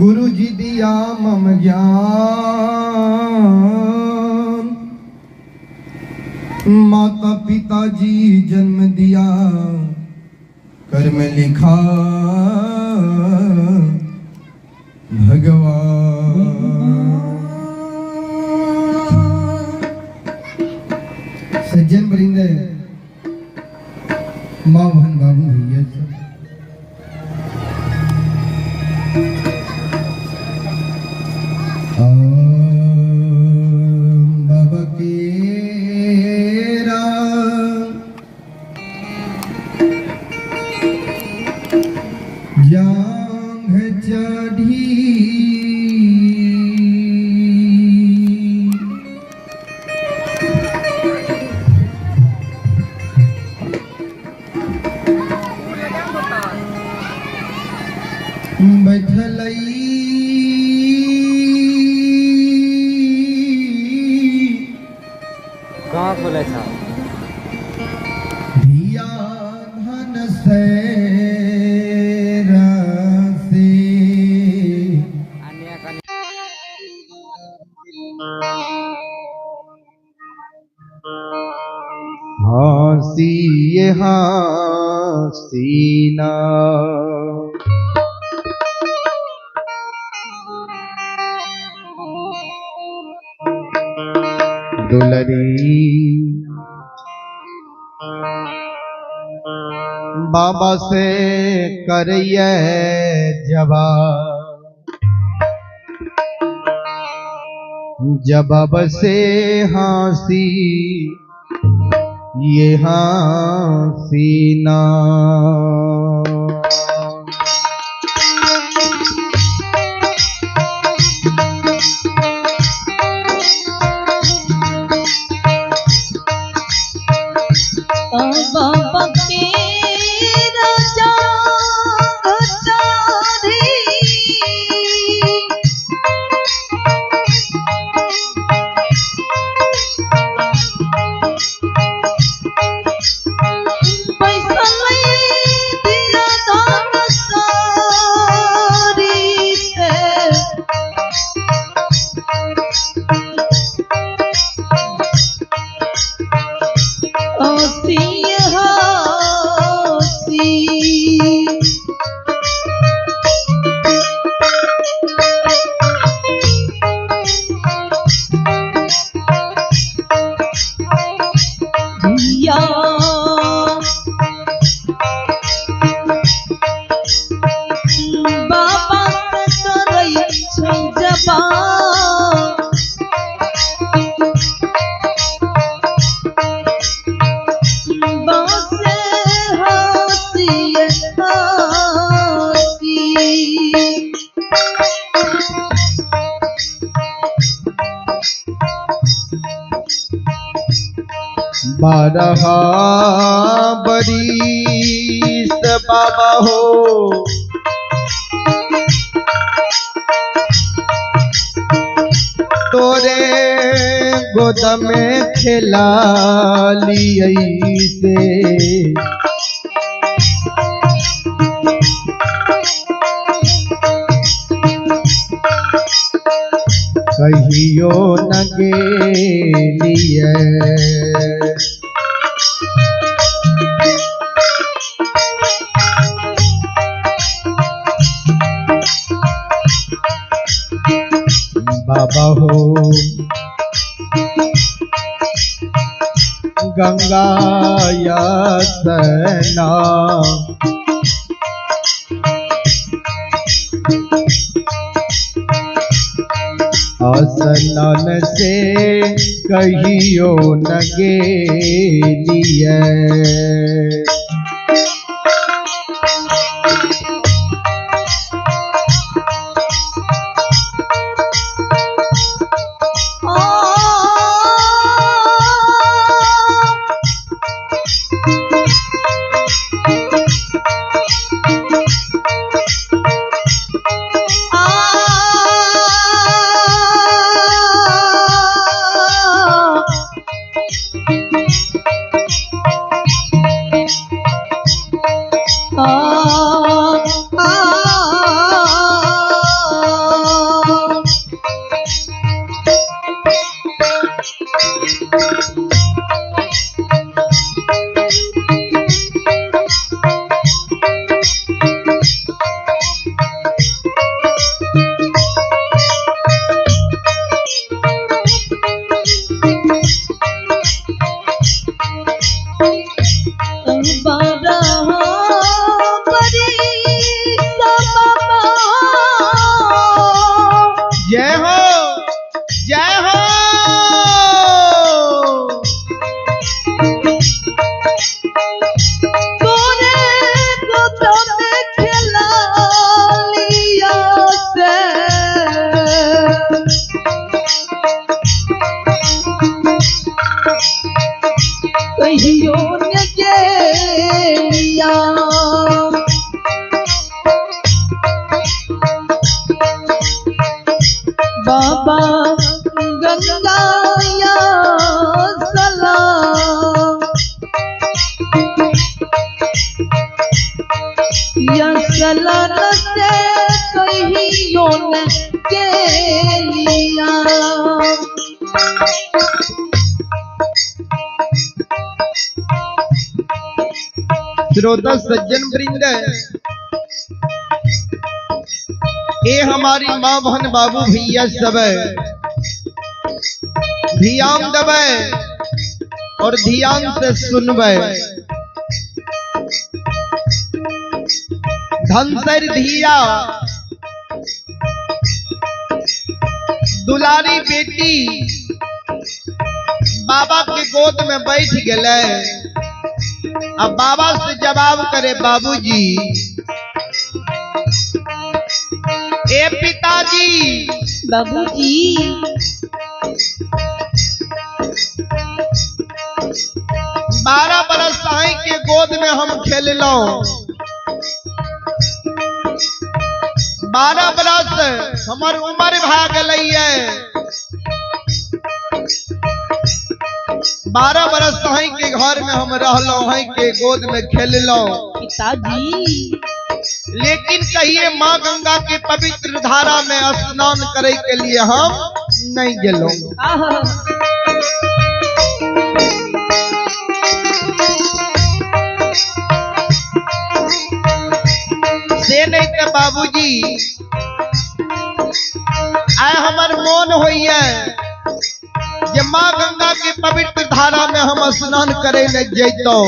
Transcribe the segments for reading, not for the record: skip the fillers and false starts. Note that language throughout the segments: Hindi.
गुरु जी दिया मम ज्ञान, माता पिता जी जन्म दिया, कर्म लिखा भगवान। सज्जन बरिंदे माँ बहन बाबू भैया सब बाबा केरा जांघ चढ़ी, बैठलई कहाँ खोले था धिया धन से रसे, हंसी ये हसीना दुलरी बाबा से करिए जवाब से हंसी ये हसीना। बाबा केरा जांघ चढ़ी, बैठलई धिया धन सारी से, हंसी हंसी धिया बाबा से करई छै जवाब, बासे हंसी हंसी। 12 बरिस बाबा हो, तोरे गोद में खिला लियई से, कहियो न गेलिए बाबा हो। गंगा यातना स्नान से कहियो न गेलिए, जय हो जय हो। कहियो न गेलिया बाबा गंगाया सलाम या सलाम से कहियो न गेलिया। श्रोता सज्जन वृंद, ये हमारी माँ बहन बाबू भैया सब ध्यान देवे और ध्यान से सुनवे। धनसर धिया दुलारी बेटी बाबा के गोद में बैठ गए। अब बाबा से जवाब करे, बाबूजी, ए पिताजी, बाबूजी 12 बरस साई के गोद में हम खेल लो। 12 बरस हमार उम्र भा गई है। 12 बरस साई के घर में हम रहलो हैं के गोद में खेल लो पिताजी। लेकिन कहिए माँ गंगा के पवित्र धारा में स्नान करे के लिए हम नहीं गेलो। से नहीं तो बाबूजी आए हमार मन होइए जे माँ गंगा के पवित्र धारा में हम स्नान करे न जैतो।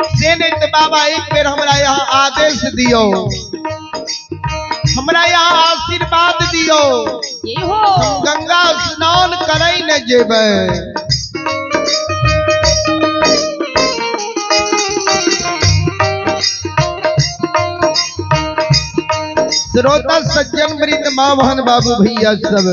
से नहीं तो बाबा एक बेर हमरा यहाँ आदेश दियो, हमरा यहाँ आशीर्वाद दियो, हम गंगा स्नान करे न जेबे। श्रोता सज्जन वृंद, माँ बहन बाबू भैया सब,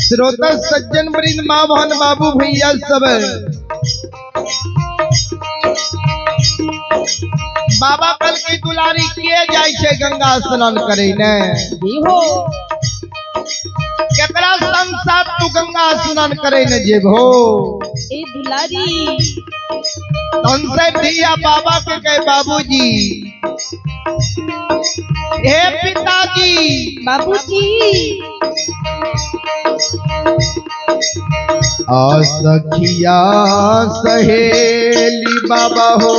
श्रोता सज्जन वृंद, माँ बहन बाबू भैया सब, बाबा कल की दुलारी किए जाय छे गंगा स्नान करे ने जी हो केकरा संग साथ तू गंगा स्नान करे ने जेबो ए दुलारी तन से दिया बाबा के कहे बाबूजी हे पिताजी बाबूजी सखिया सहेली बाबा हो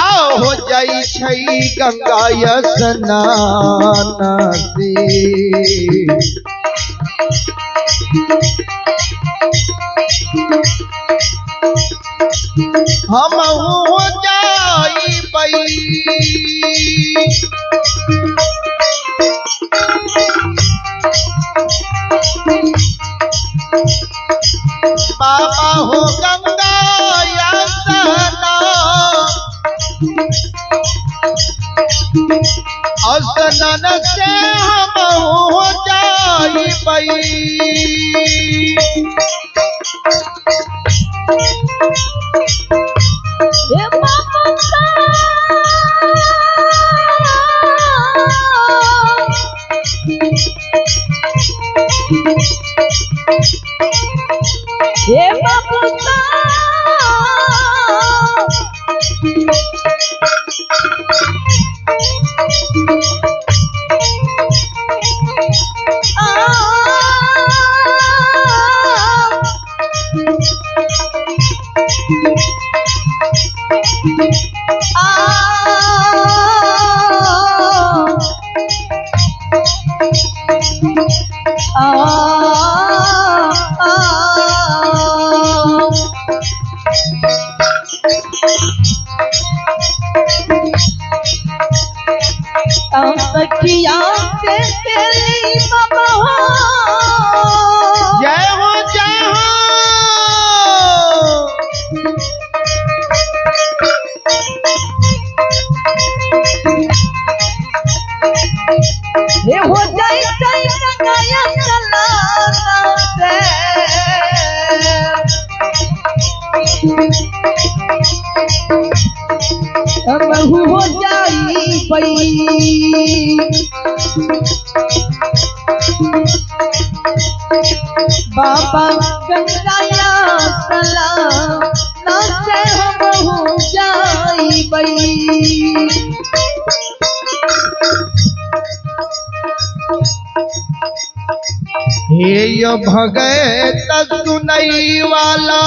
आओ हो जाई छई गंगा स्नान से हम हो जाई बाबा हो गंगा स्नान से हम हो जाई ए बाबूता सखिया से तेरी बाबा जय हो जय हो हे हो जाई जाई गंगा स्नान से बहु हो जाई पई बाबा गंगा स्नान से हम हो जाई पई हे यो भगत सुनई वाला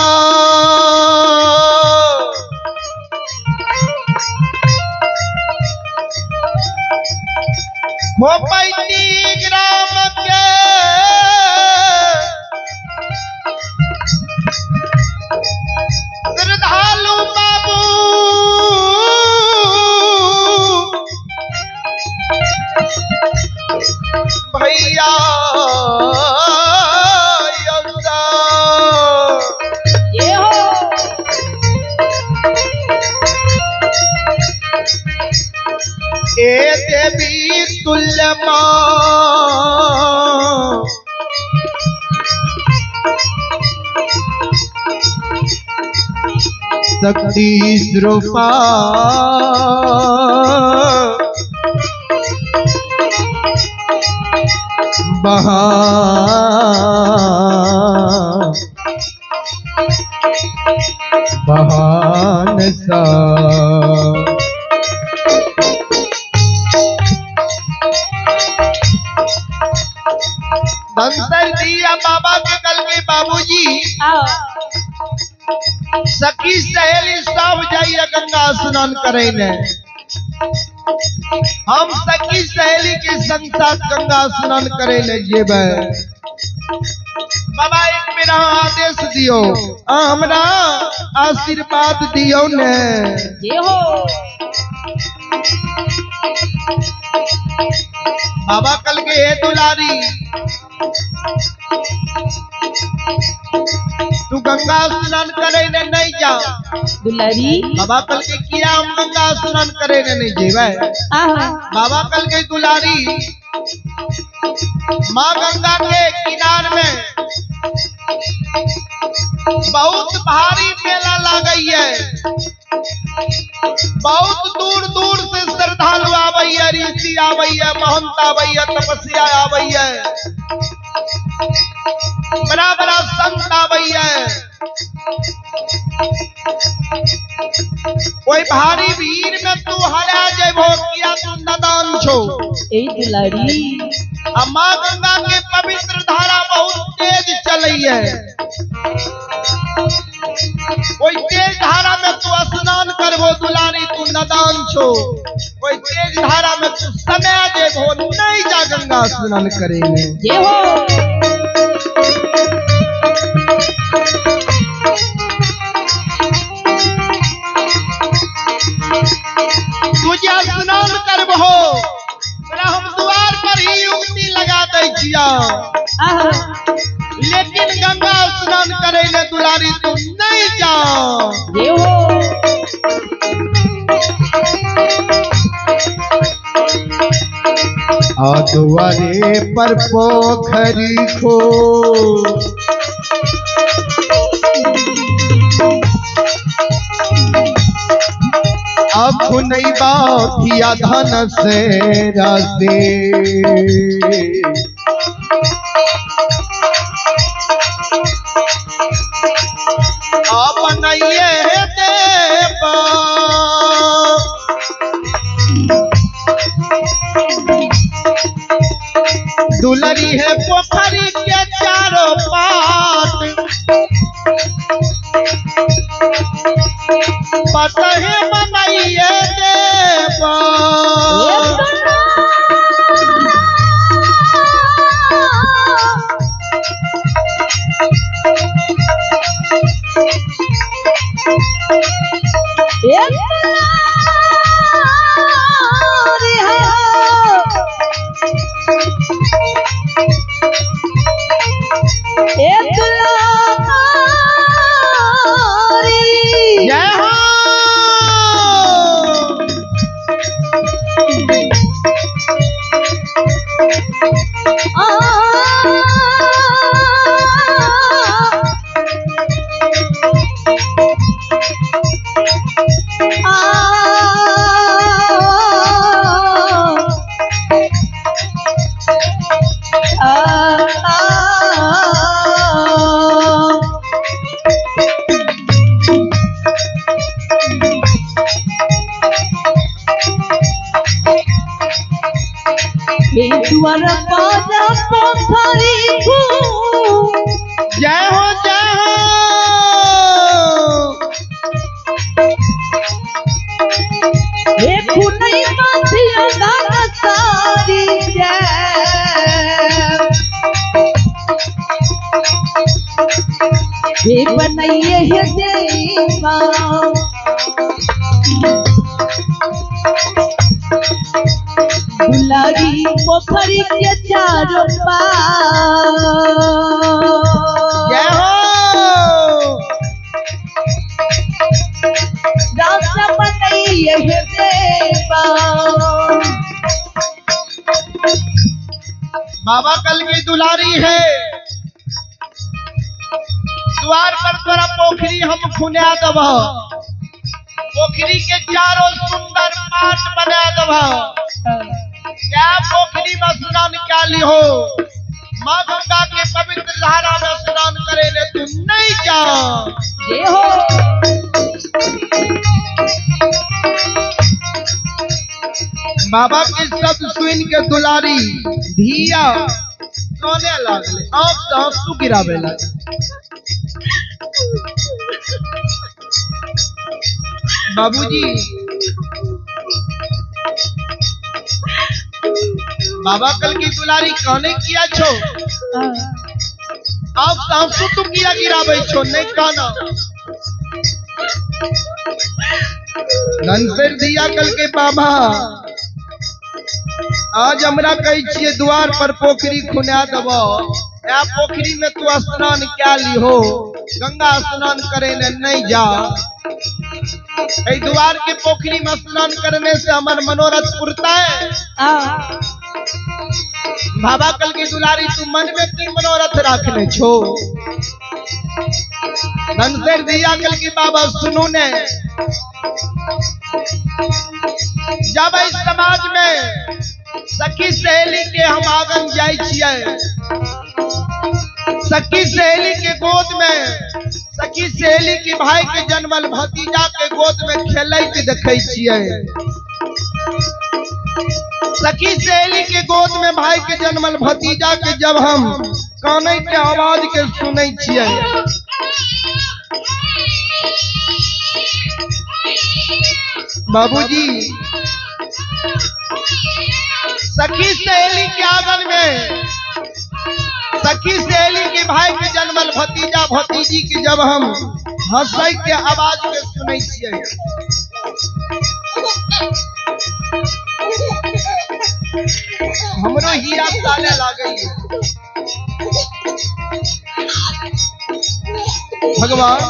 हो पैनी ग्राम के श्रद्धालु बाबू भैया ये हो ए देवी तुल्य मां शक्ति स्वरूपा बहान सा धनसर दिया बाबा के कल के बाबूजी सखी सहेली सब जाइए गंगा स्नान करे ने हम सखी सहेली के संग साथ गंगा स्नान करे ले जेबे बाबा एक मेरा आदेश दियो हमरा आशीर्वाद दियो ने ये हो बाबा कल के हे दुलारी तू गंगा स्नान करे ने नहीं जा दुलारी बाबा कल के किया हम गंगा स्नान करे ने नहीं जेबे बाबा कल के दुलारी माँ गंगा के किनार में बहुत भारी मेला लागई है। बहुत दूर दूर से श्रद्धालु आवैया, ऋषि आवैया, महंत आवैया, तपस्या आवैया, बड़ा बड़ा संत आवैया। कोई भारी भीड़ में तू हरा जेबो किया तू नदान छो। ए दुलारी माँ गंगा के पवित्र धारा बहुत तेज चली है। कोई तेज धारा में तू स्नान करबो दुलारी तू नदान छो। कोई तेज धारा में तू समय देबो नहीं जा गंगा स्नान करे में। जे हो तुझे स्नान करबो हम द्वार पर ही उंगली लगा दै छिया। लेकिन गंगा स्नान करे ले दुलारी तू नहीं जा। जे हो द्वारे पर पोखरी खो अब नहीं बाधिया धन से रासे। अब नहीं देवा दुलरी है पोखरी के चारों पात। पतहे बनाइए देवा जय हो। द्वार पर पोखरी खो जय हो जय हो। देखू नहीं बाधिया धन सारी ये बनाइए है देवा। दुलारी पोखरी के चारों पार जय हो। रास्ता बनाइए है देवा। बाबा कल की दुलारी है। द्वार पर तोरा पोखरी हम खुना दब। पोखरी के चारों सुंदर पाट बना दब। क्या पोखरी में स्नान क्या ली हो। माँ गंगा के पवित्र धारा में स्नान करे ले तू नहीं जा। ये हो बाबा के शब्द सुन के दुलारी धिया रोने लगले, आंख से आंसू गिरावे लगे। बाबूजी बाबा कल की दुलारी कहने किया छो। आप आंसू तुम किया गिरावे छो नहीं कहना। नंसर दिया कल के बाबा आज हमरा कही छिए द्वार पर पोखरी खुना दबो। या पोखरी में तू स्नान क्या ली हो। गंगा स्नान करे ने नहीं जा। ऐ द्वार के पोखरी में स्नान करने से हमार मनोरथ पूर्ता है। बाबा कल की दुलारी तू मन में की मनोरथ रखने छो। धनसेर दिया कल की बाबा सुनू ने जब इस समाज में सखी सहेली के हम आंगन जाय छियै, सखी सहेली के गोद में सखी सहेली की भाई के जन्मल भतीजा के गोद में खेलैत देखै छियै। सखी सहेली के गोद में भाई के जन्मल भतीजा के जब हम कानै के आवाज के सुनै छियै, बाबूजी सखी सहेली के आंगन में सखी सहेली के भाई के जन्मल भतीजा भतीजी के जब हम हंसै के आवाज के सुनै छियै, हमरो हिया ताले लागै। भगवान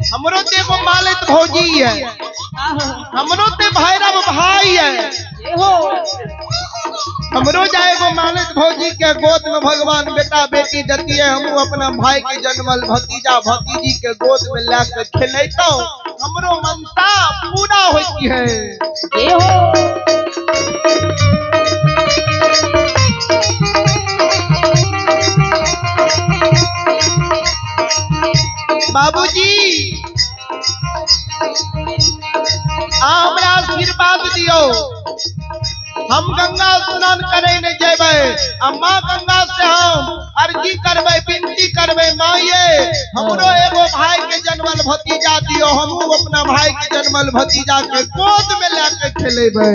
हमरो ते एगो मालिक भौजी है, हमरो ते भैरव भाई है, हमरो जाए एगो मालिक भौजी के गोद में भगवान बेटा बेटी देती है। हम अपना भाई के जन्मल भतीजा भतीजी के गोद में लेकर खेलैतौ, हमरो मनसा पूरा होती है। बाबूजी हमरा आशीर्वाद दियो, हम गंगा स्नान करे न जेबै, अम्मा गंगा से हम अर्जी करबै विनती करबै, माये हमरो एगो भाई के जन्मल भतीजा दियो, हमहू अपना भाई के जन्मल भतीजा के गोद में लेके खेलेबै।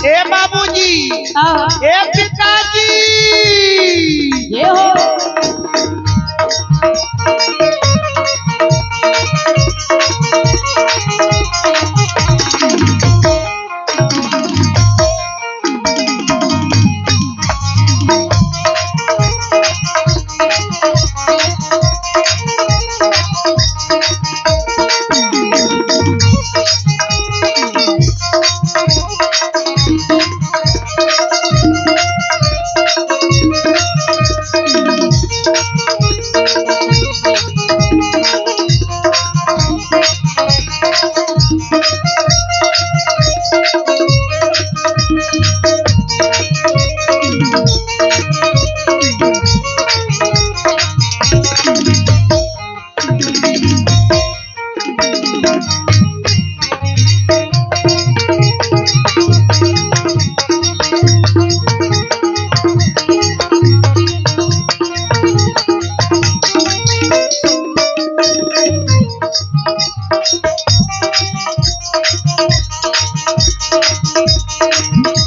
ए बाबूजी ए पिताजी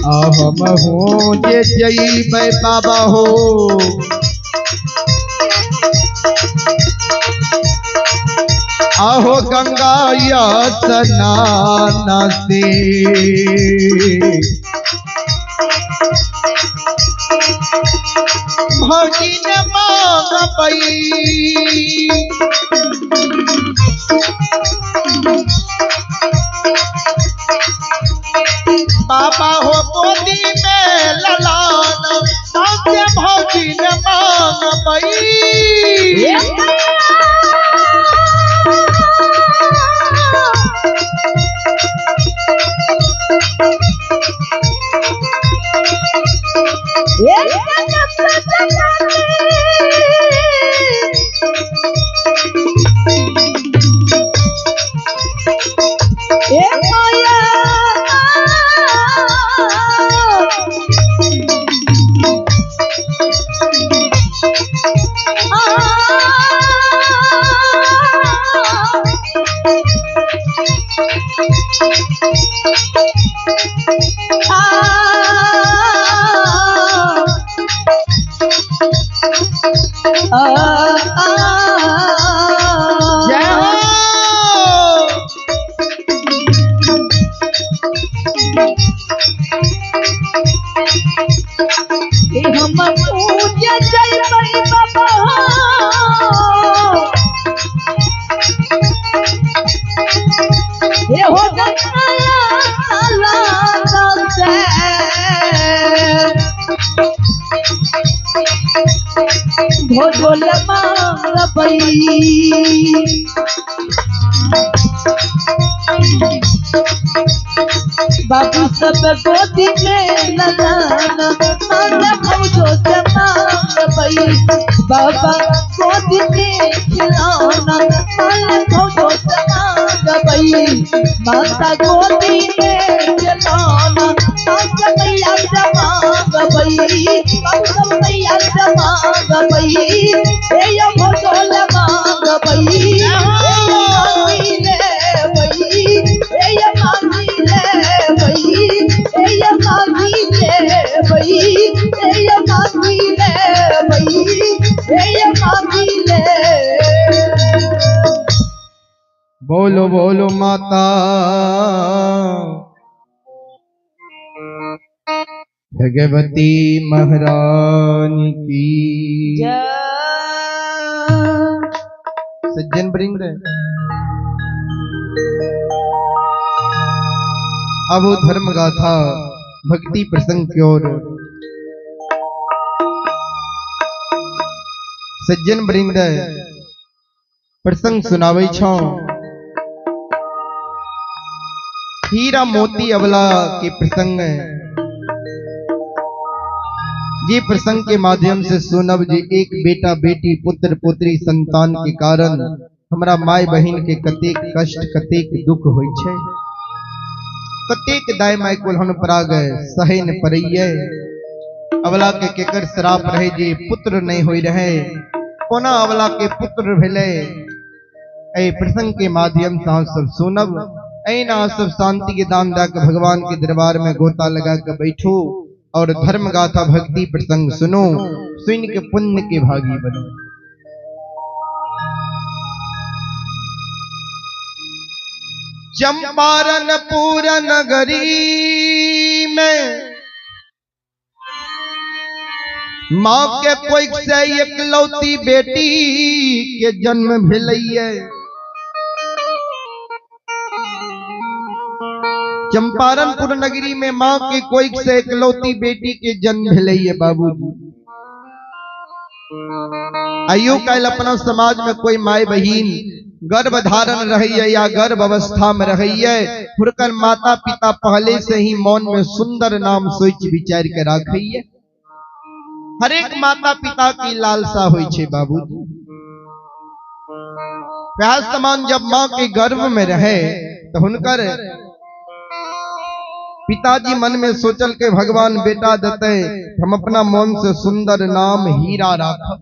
हम हो जे जइबै बाबा हो, आहो गंगा या स्नान से भौजी ने मांगबै, बाबा हो गोदी में ललाना साथे भौजी ने मांगबै। ये हो गया भोजोल मांगबई बाबू सब गोदी में ललान मांगे भोजो से मांगबई बाबा गोदी में खिलौना मांगे भोजो से मांगबई माता गोदी में खिलौना मांगे मैया से मांगबई बाबू सब मैया से मांगबई ए यो भोजोल मांगबई बोलो बोलो माता भगवती महारानी की सज्जन वृंद अब वो धर्म गाथा भक्ति प्रसंग की ओर सज्जन वृंद प्रसंग सुनावे छौ। हीरा मोती अबला के प्रसंग ये प्रसंग के माध्यम से सुनब जे एक बेटा बेटी पुत्र पुत्री संतान के कारण हमरा माय बहिन के कतेक कष्ट कतेक दुख होय छै, कतेक दाय माय कोल्हन पराग सहे न परैये। अबला के केकर श्राप रहे जे पुत्र नहीं होय रहे, कोना अबला के पुत्र भेले। ए प्रसंग के माध्यम से सब सुनब, ऐना सब शांति के दान देकर भगवान के दरबार में गोता लगा कर बैठो और धर्म गाथा भक्ति प्रसंग सुनो, सुन के पुण्य के भागी बनो। चंपारणपुर नगरी में माँ के कोई से इकलौती बेटी के जन्म भेलैये। चंपारणपुर नगरी में माँ के कोई से इकलौती बेटी के जन्म भेलैये बाबूजी। आइयो कल अपना समाज में कोई माय बहिन गर्भ धारण रही है या गर्भ अवस्था में रही है, हुनकर माता पिता पहले से ही मौन में सुंदर नाम सोच विचार के राखिए। हर एक माता पिता की लालसा होई छे बाबूजी। प्यास समान जब माँ के गर्भ में रहे तो हुनकर पिताजी मन में सोचल के भगवान बेटा देते, हम अपना मन से सुंदर नाम हीरा राखब।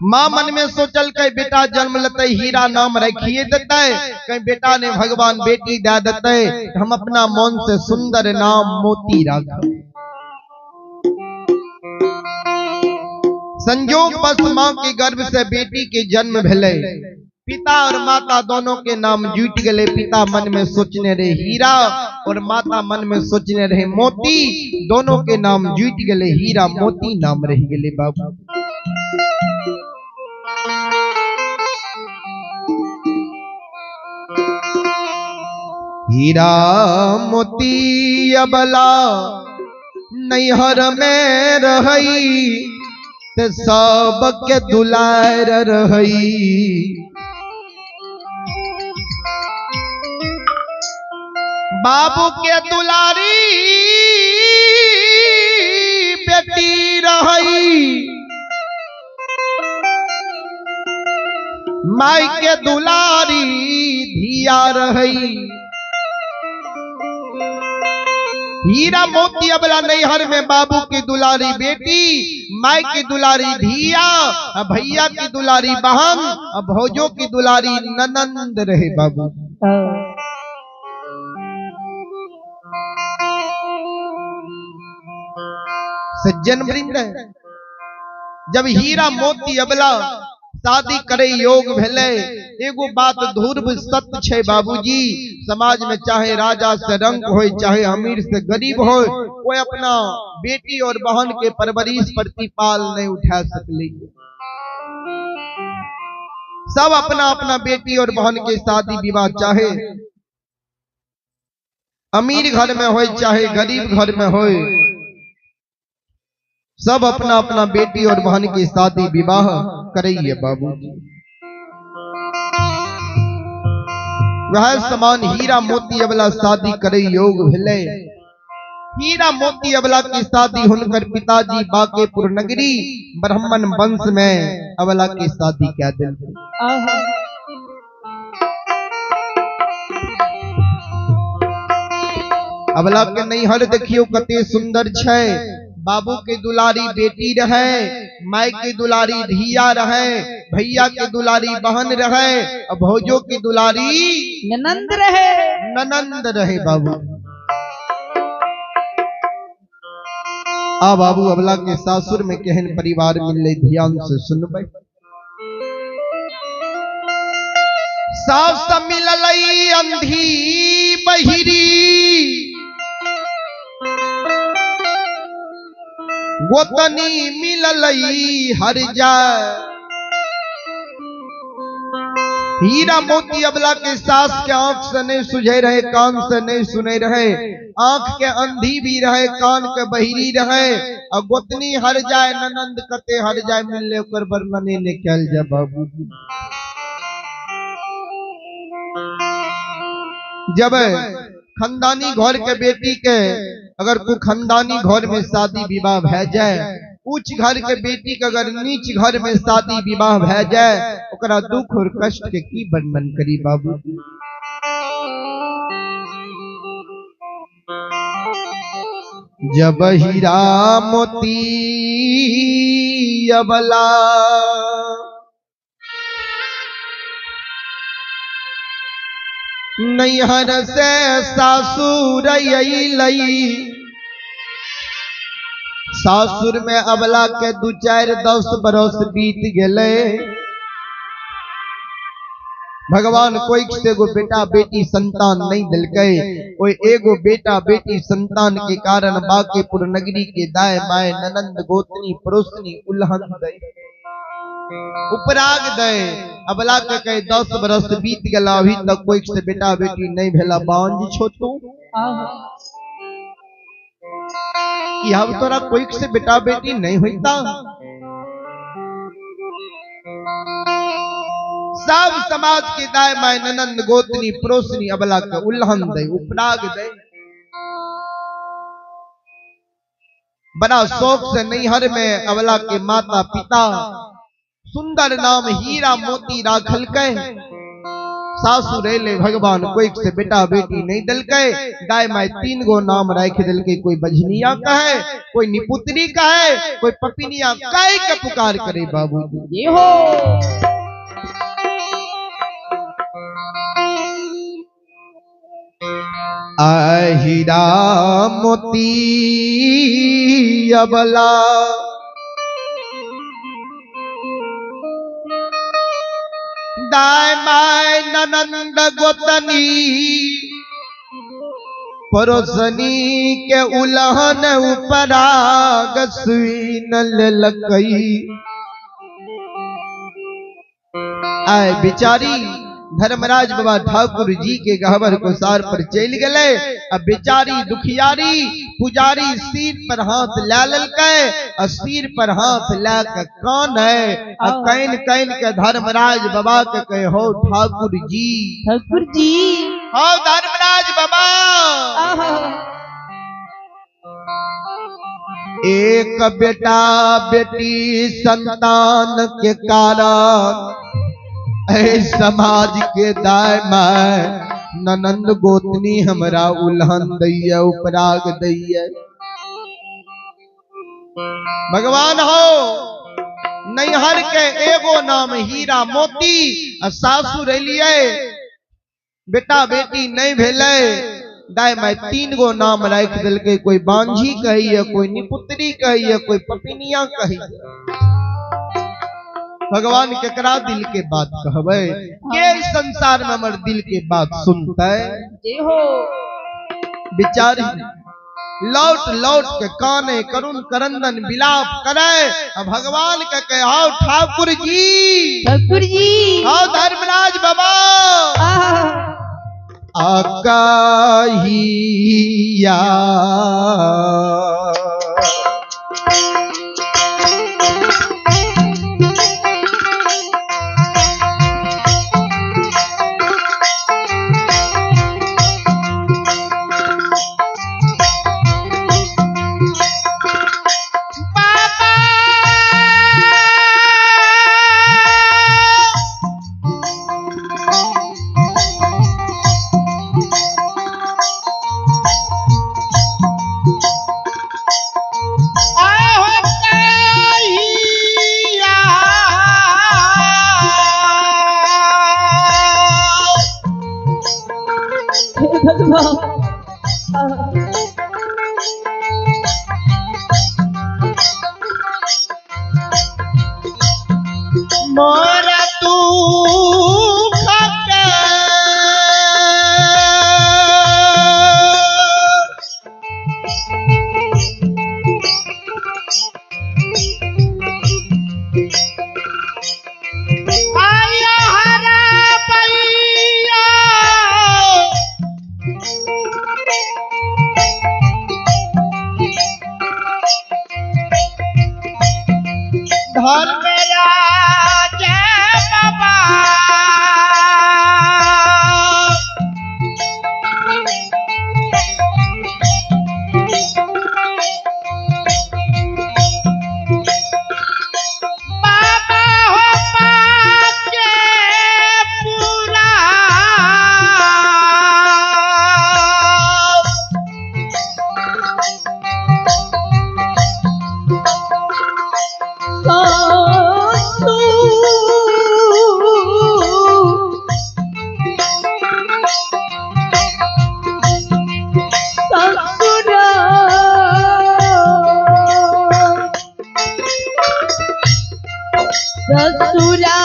माँ मन में सोचल के बेटा जन्म लेते हीरा नाम रखिए देते, कहीं बेटा ने भगवान बेटी दे देते, हम अपना मन से सुंदर नाम मोती राखब। संजोग बस माँ के गर्भ से बेटी के जन्म भेले, पिता और माता दोनों के नाम जुट गए। पिता मन में सोचने रहे हीरा और माता मन में सोचने रहे मोती, दोनों के नाम जुट गए, हीरा मोती नाम रह गए बाबू। हीरा मोती अबला नैहर में रही ते सब के दुलार रही। बाबू के दुलारी बेटी रही, माई के दुलारी धिया रही। हीरा मोती अबला नैहर में बाबू की दुलारी बेटी, माई की दुलारी धिया, भैया की दुलारी बहन, भौजों की दुलारी ननंद रहे बाबू। सज्जन वृंद जब हीरा मोती अबला शादी करे योग भेले, एगो बात ध्रुव सत्य छे बाबूजी। समाज में चाहे राजा से रंग हो चाहे अमीर से गरीब हो, कोई अपना बेटी और बहन के परवरिश प्रतिपाल नहीं उठा सकले। सब अपना अपना बेटी और बहन के शादी विवाह चाहे अमीर घर में हो चाहे गरीब घर में हो, सब अपना अपना बेटी और बहन की शादी विवाह करइए बाबूजी। वह समान हीरा मोती अबला शादी करे योग भेले। हीरा मोती अबला की शादी हुनकर पिताजी बांकेपुर नगरी ब्राह्मण वंश में अबला की शादी क्या दिल। अबला के नैहर देखियो कते सुंदर छै। बाबू के दुलारी बेटी रहे, माई के दुलारी धिया रहे, भैया के दुलारी बहन रहे, और भौजो की दुलारी ननंद रहे। ननंद रहे बाबू। आ बाबू अबला के सासुर में केहन परिवार मिले ध्यान से सुनबे। सास मिललई अंधी बहिरी, गोतनी मिललई हर जाय। हीरा मोती अबला के सास के आंख से नहीं सुझे रहे, कान से नहीं सुने रहे, आंख के अंधी भी रहे, कान के बहिरी रहे, और गोतनी हर जाए ननंद कते हर जाए मिलले ओकर वर्णने ने कल जा बाबू। जब खानदानी घर के बेटी के अगर कोई खानदानी घर में शादी विवाह भै जाए, उच्च घर के बेटी के अगर नीच घर में शादी विवाह भै जाए, ओकरा दुख और कष्ट के की वर्णन करी बाबू। जब हीरा मोती अबला नैहर से सासुर अइलई, सासुर में अबला के 2-4-10 बरस बीत गए। भगवान कोई से गो बेटा बेटी संतान नहीं दिलके, कोई एगो बेटा बेटी संतान के कारण बांकेपुर नगरी के दाय माय ननंद गोतनी पड़ोसनी उल्हन दे उपराग दे। अबला के कहे 10 बरस बीत गला, अभी तक कोई से बेटा बेटी नहीं भेला, बांझ छो तू। अब तोरा कोई से बेटा बेटी नहीं होता। सब समाज के दाय माय ननंद गोतनी पड़ोसनी अबला के उल्हन दे उपराग दे। बड़ा शौक से नैहर में अबला के माता पिता सुंदर नाम हीरा मोती राखल के। सासुर ले भगवान कोई से बेटा बेटी नहीं दिलके, दाय माय 3 गो नाम राख दिलके। कोई बजनिया कहे, कोई निपुत्री कहे, कोई पपिनिया कहे के पुकार करे बाबू। ये हो हीरा मोती अबला दाय माय ननंद गोतनी परोसनी के उलहन उपराग सुईन ललकई। आए बिचारी धर्मराज बाबा ठाकुर जी के गहवर को सार पर चल गए। अब बेचारी दुखियारी पुजारी सिर पर हाथ लाल के, सिर पर हाथ ला के कान है, कैन कैन के धर्मराज बाबा के कहे हो ठाकुर जी, ठाकुर जी हो धर्मराज बाबा। एक बेटा बेटी संतान के कारण समाज के दाय माय ननंद गोतनी हमरा उल्हन दैया उपराग दैया। भगवान हो नैहर के एगो नाम हीरा मोती, सासुर लिए बेटा बेटी नहीं भेले, दाय माय 3 गो नाम राख दिलके। कोई बांझी कहिए, कोई निपुत्री कहिए, कोई पपिनिया कहिए। भगवान केकरा दिल के बात कहबे, के संसार में हमर दिल के बात सुनते। हो बिचारी लौट लौट के काने करुण करंदन विलाप करे। भगवान के कहे आओ ठाकुर जी, ठाकुर जी आओ धर्मराज बाबा। आकाहिया मोरा तू आया हरा पैया धर मेरा जय बाबा बाबा हो पाके पूरा ससुरा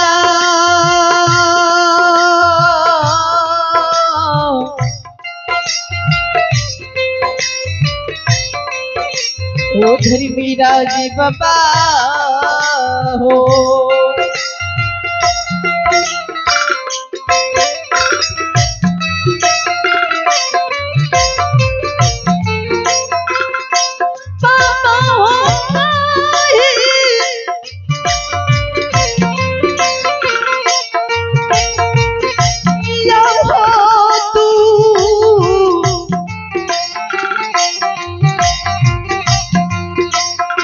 ओ घर मेरा जी बाबा हो बाबा हो या हो तू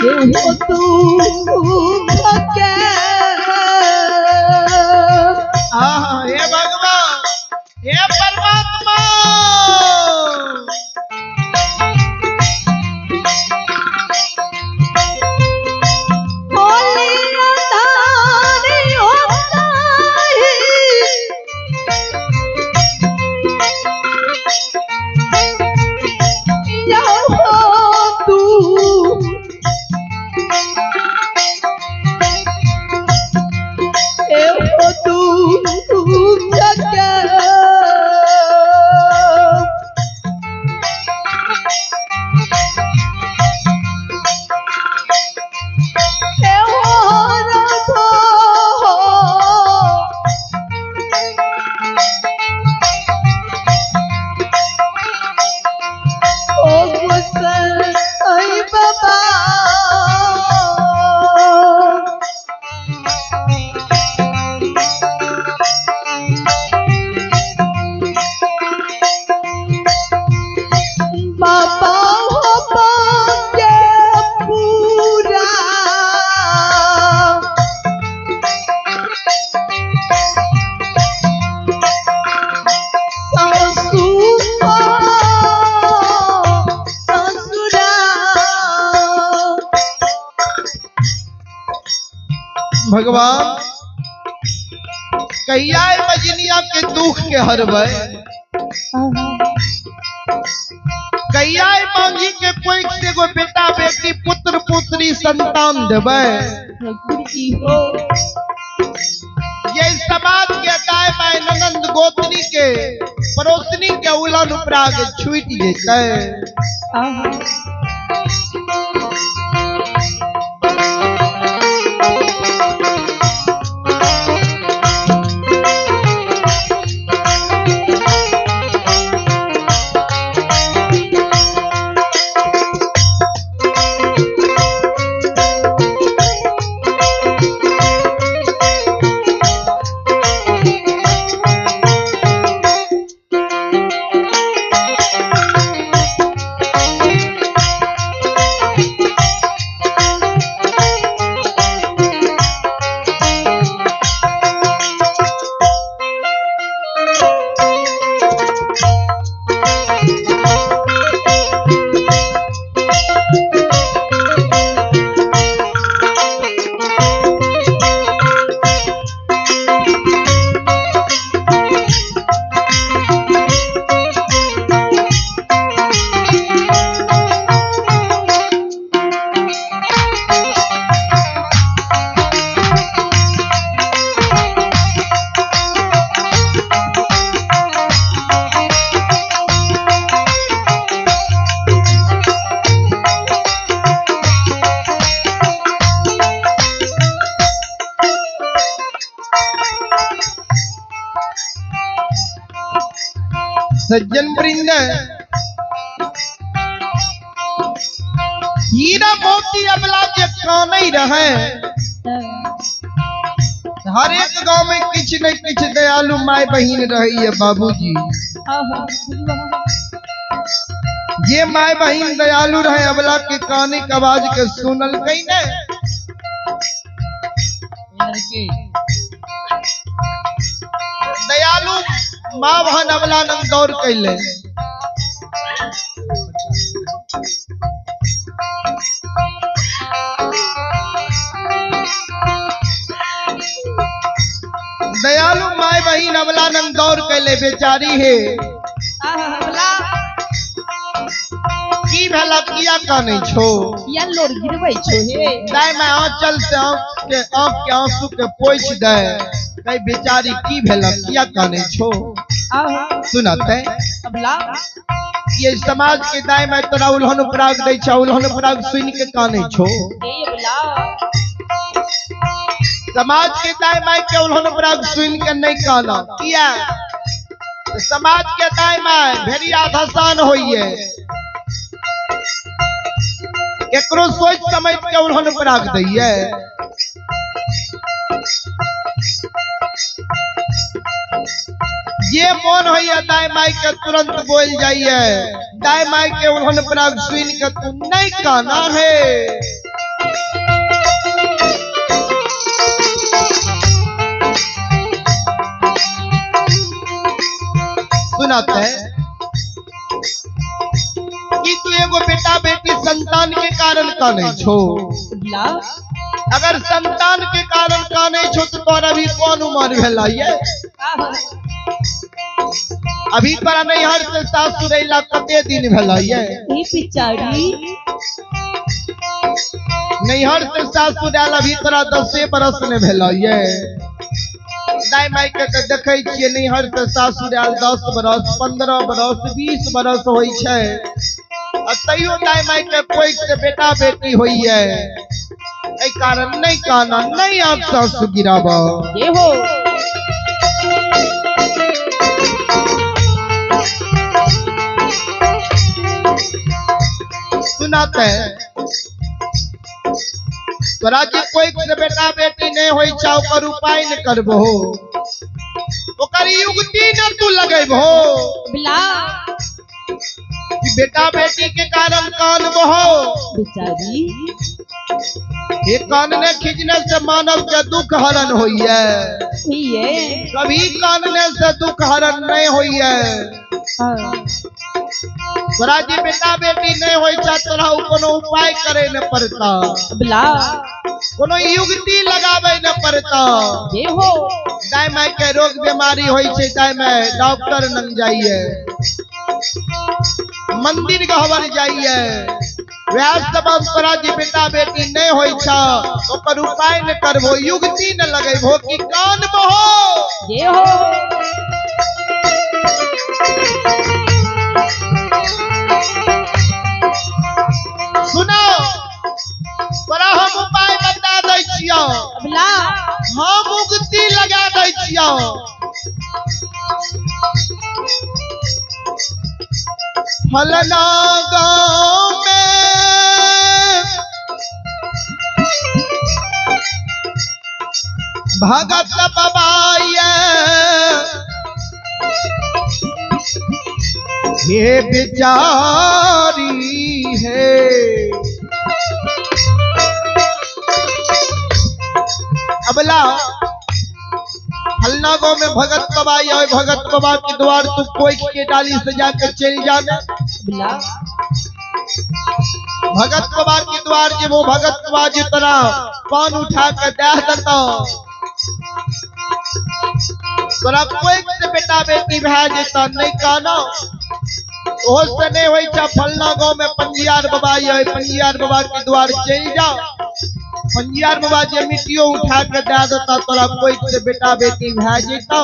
ये हो तू भके हाँ हे भगवान हे परमात्मा होली अंधारी होता है या हो तू ए हो तू भके ए हो राधो ओ गुसल आई बाबा बाबा हो पाके पूरा ससुरा भगवान कहिया मजनिया के दुख के हरबै कहिया मांगी के कोई से गो बेटा बेटी पुत्र पुत्री संतान देबै ये समाज के दाय बाय ननंद गोतनी के पड़ोसनी के उलन उपराग छूट जेतै सज्जन वृंद, हीरा मोती अबला के कानई रहे। हर एक गांव में किछ न किछ दयालु माय बहिन रही है बाबूजी। ये माय बहिन दयालु रहे, अबला के काने के आवाज के सुनल कई ने। दयालु माँ बहन अबला नंग दौड़ कैले। दयालु माय बहिन अबला नंग दौड़ कैले। बेचारी है की भेला किया काने छो, या लोर गिरबै छो हे। दाय मैं आंचल से आंख के आंसू के पोंछ दे। कई बेचारी की भेला किया काने छो। सुनते अबला ये समाज के दाय मैं तोरा उल्हन पराग दै छ, उल्हन पराग सुन के काने छो। हे अबला समाज के दाय मैं के उल्हन पराग सुन के नहीं काना किया। समाज के दाय मैं भेड़िया धसान होइए, एकरो सोच समझ के उल्हन पराग दैये। ये मन होइए दाय माई के तुरंत बोल जाइए। दाय माई के उल्हन पराग सुन के तू नहीं काना है। सुनाते कि तू एगो बेटा बेटी संतान के कारण काने छो। अगर संतान के कारण काने छो तो तोरा अभी कौन उम्र भेला ये। अभी तोरा नैहर से सासुर अइला कते दिन भेला ये। पिचारी नैहर से सासुर आयल अभी तोरा 10 बरस ने भेला ये। दाय माई के देखे छिये नैहर से सासुर आयल 10 बरस 15 बरस 20 बरस होई छै। तैयो दाय माई के पोइक से बेटा बेटी होई है। ए कारण नहीं काना, नहीं आप सासु गिराबा। ये हो सुनाते तोरा के कोई से बेटा बेटी नहीं होई छा, ओकर उपाय न करबो, ओकर युक्ति न तू लगेबो। बिला कि बेटा बेटी के कारण कान बहो। बेचारी ये कानने खींचने से मानव के दुख हरण होई है। कभी कानने से दुख हरण नहीं होई है। तोरा जी बेटा बेटी नहीं होई छा, तोरा कोनो उपाय करे न पड़ता, बिला कोनो युक्ति लगावे न पड़ता। ये हो दाय माई के रोग बीमारी होई छे, दाय माई डॉक्टर नंग जाइए, मंदिर गहवर जाइए। वह सब तोरा जी बेटा बेटी नहीं होई छा, ओकर उपाय न करबो, युक्ति न लगेबो कि कान बहो। ये हो सुनो तोरा हम उपाय बता दै छियो। अबला हम युक्ति लगा दै छियो। फलना गाँव में भगत बबाइए, ये बेचारी है। अबला फलना गाँव में भगत बाबा है, भगत बाबा के द्वार तू कोई के डाली से जाकर चल जाना। भगत बाबा के द्वार जे वो भगत बाबा जी तरह पान उठा कर दे देता, तोरा कोई से बेटा बेटी भै जेता नहीं काना। ओहो से नहीं होई छा। फलना गाँव में पंजियार बाबा है, पंजियार बाबा के द्वार चल जा। पंजियार बाबा जे मिट्टियों उठा के दे देता, तोरा कोई से बेटा बेटी भै जेता।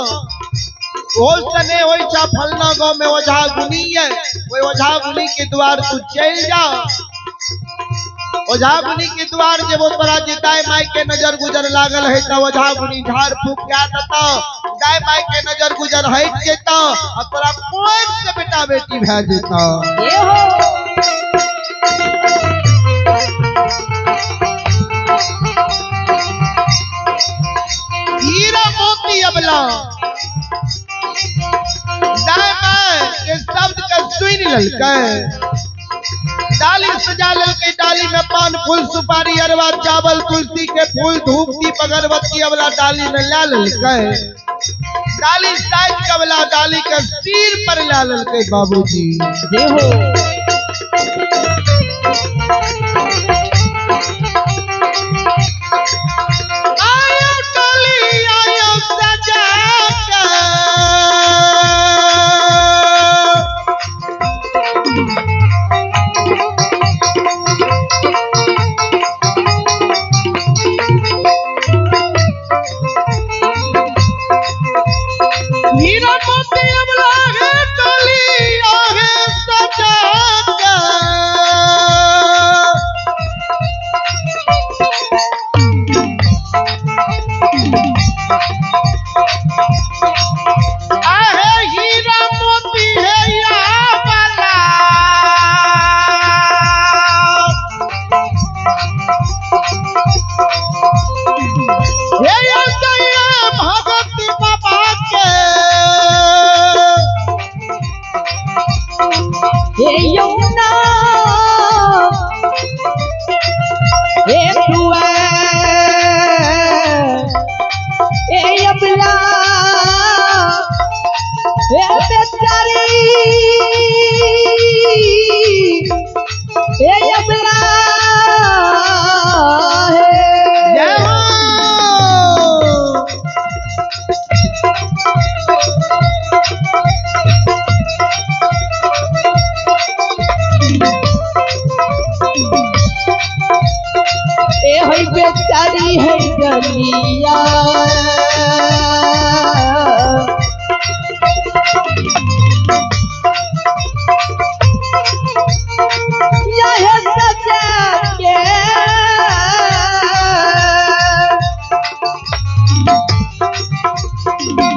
ओहो से नहीं होई छा। फलना गाँव में ओझा गुनी है, ओझा गुनी के द्वार तू चल जा। ओझा मुनि के द्वार जेबो तोरा जे दाई माई के नजर गुजर लागल है त ओझा मुनि झाड़ फूक क्या देता दाई माई के नजर गुजर हट जेता और तोरा कोई से बेटा बेटी भै जेता ये हो हीरा मोती अबला दाई माई के शब्द के सुन ललकै डाली सजा ललकै डाली में पान फूल सुपारी अरवा चावल तुलसी के फूल धूप दीप अगरबत्ती अबला डाली में ला ललकै डाली साइज कबला डाली के सिर पर ला ललकै बाबूजी ये हो आयो डाली आयो सजा के हीरा मोती अबला है डाली आहे सजा के आहे हीरा मोती है या वाला हे या सैया भगवती बाबा के ये यमुना ये दुआ ये अबला ये बेचारी ये अबला जय हो ए होई बेचारी है गलिया यह सजा के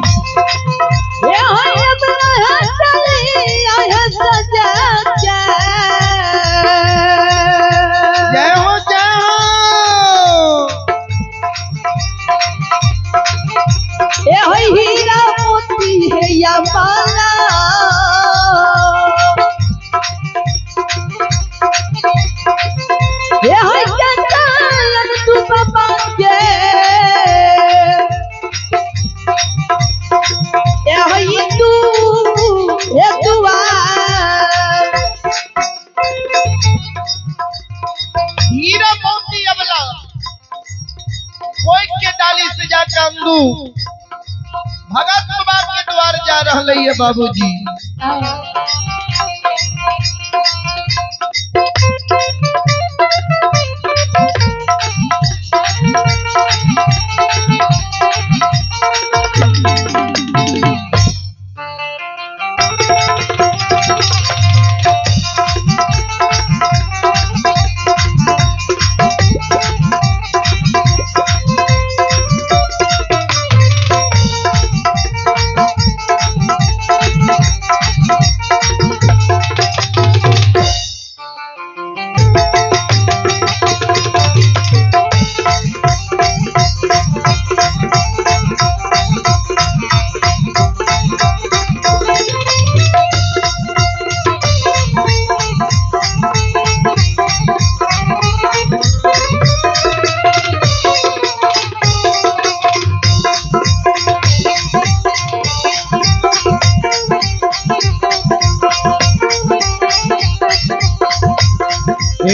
ये होई अपना है चली यह सजा के जय हो जय हो ए होई हीरा मोती है या माला ए होई चंदन तू बाबा के ए होई तू ए दुआ हीरा मोती अबला कोई के डाली से जाके अंदू भगत बाबा के द्वार जा रहले है बाबूजी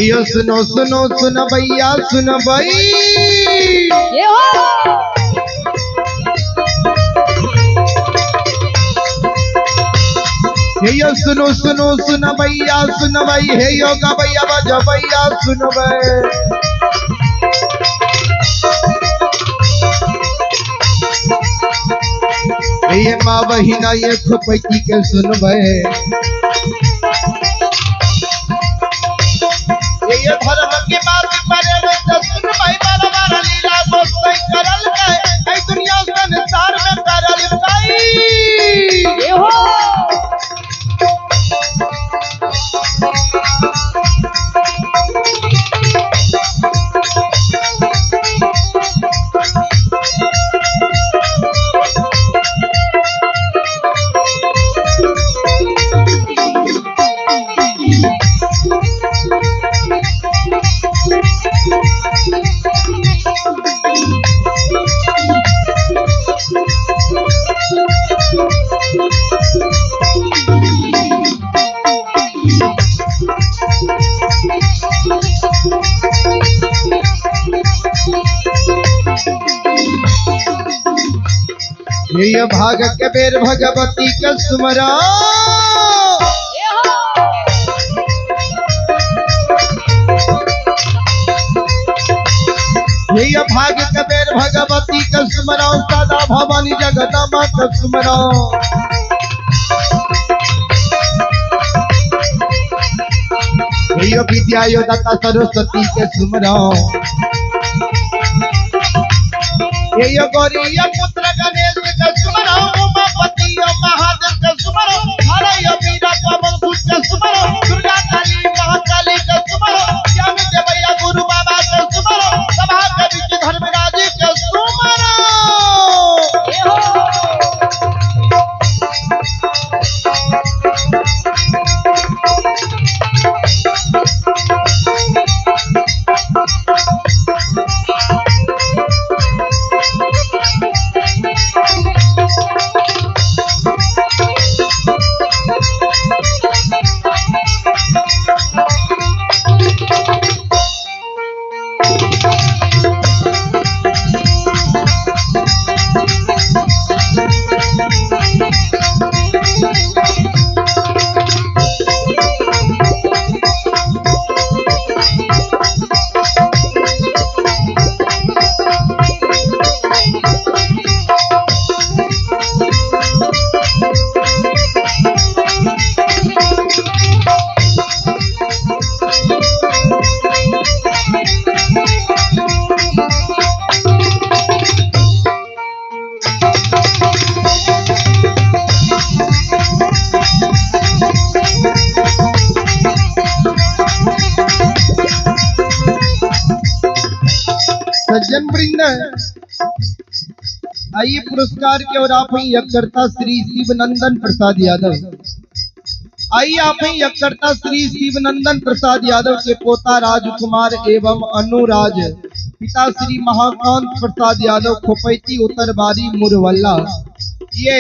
यो सुनो सुनो सुन भैया सुन भाई ये हो यो सुनो सुनो सुन भैया सुन भाई हे योगा भैया बजा भैया सुन भाई ये माँ बहिना ये खुपैती के सुन भाई ये धर्म की बात करे में सुन भाई बाला बाला लीला को सही करल गए ऐ दुनिया संसार में करल गई ये हो ये भाग के बेर भगवती के सुमरा ये हो ये भाग के बेर भगवती के सुमरा सदा भवानी जगदम्बा के सुमरा ये विद्या यो दाता सरस्वती के सुमरा ये गौरी ये पुत्र गणेश के सुमरा उमापति यो महादेव के सुमरा हरे यो वीरा पवन सुत के सुमरा दुर्गा काली महाकाली के सुमरा श्याम देवैया गुरु बाबा के सुमरा सभा के बीच धर्मराज के सुमरा ये हो सज्जन वृंद आइए पुरस्कार के और आप ही यज्ञकर्ता श्री शिवनंदन प्रसाद यादव आइए आप ही यज्ञकर्ता श्री शिवनंदन प्रसाद यादव के पोता राजकुमार एवं अनुराज पिता श्री महाकांत प्रसाद यादव खोपैती उत्तरबारी मुरवल्ला ये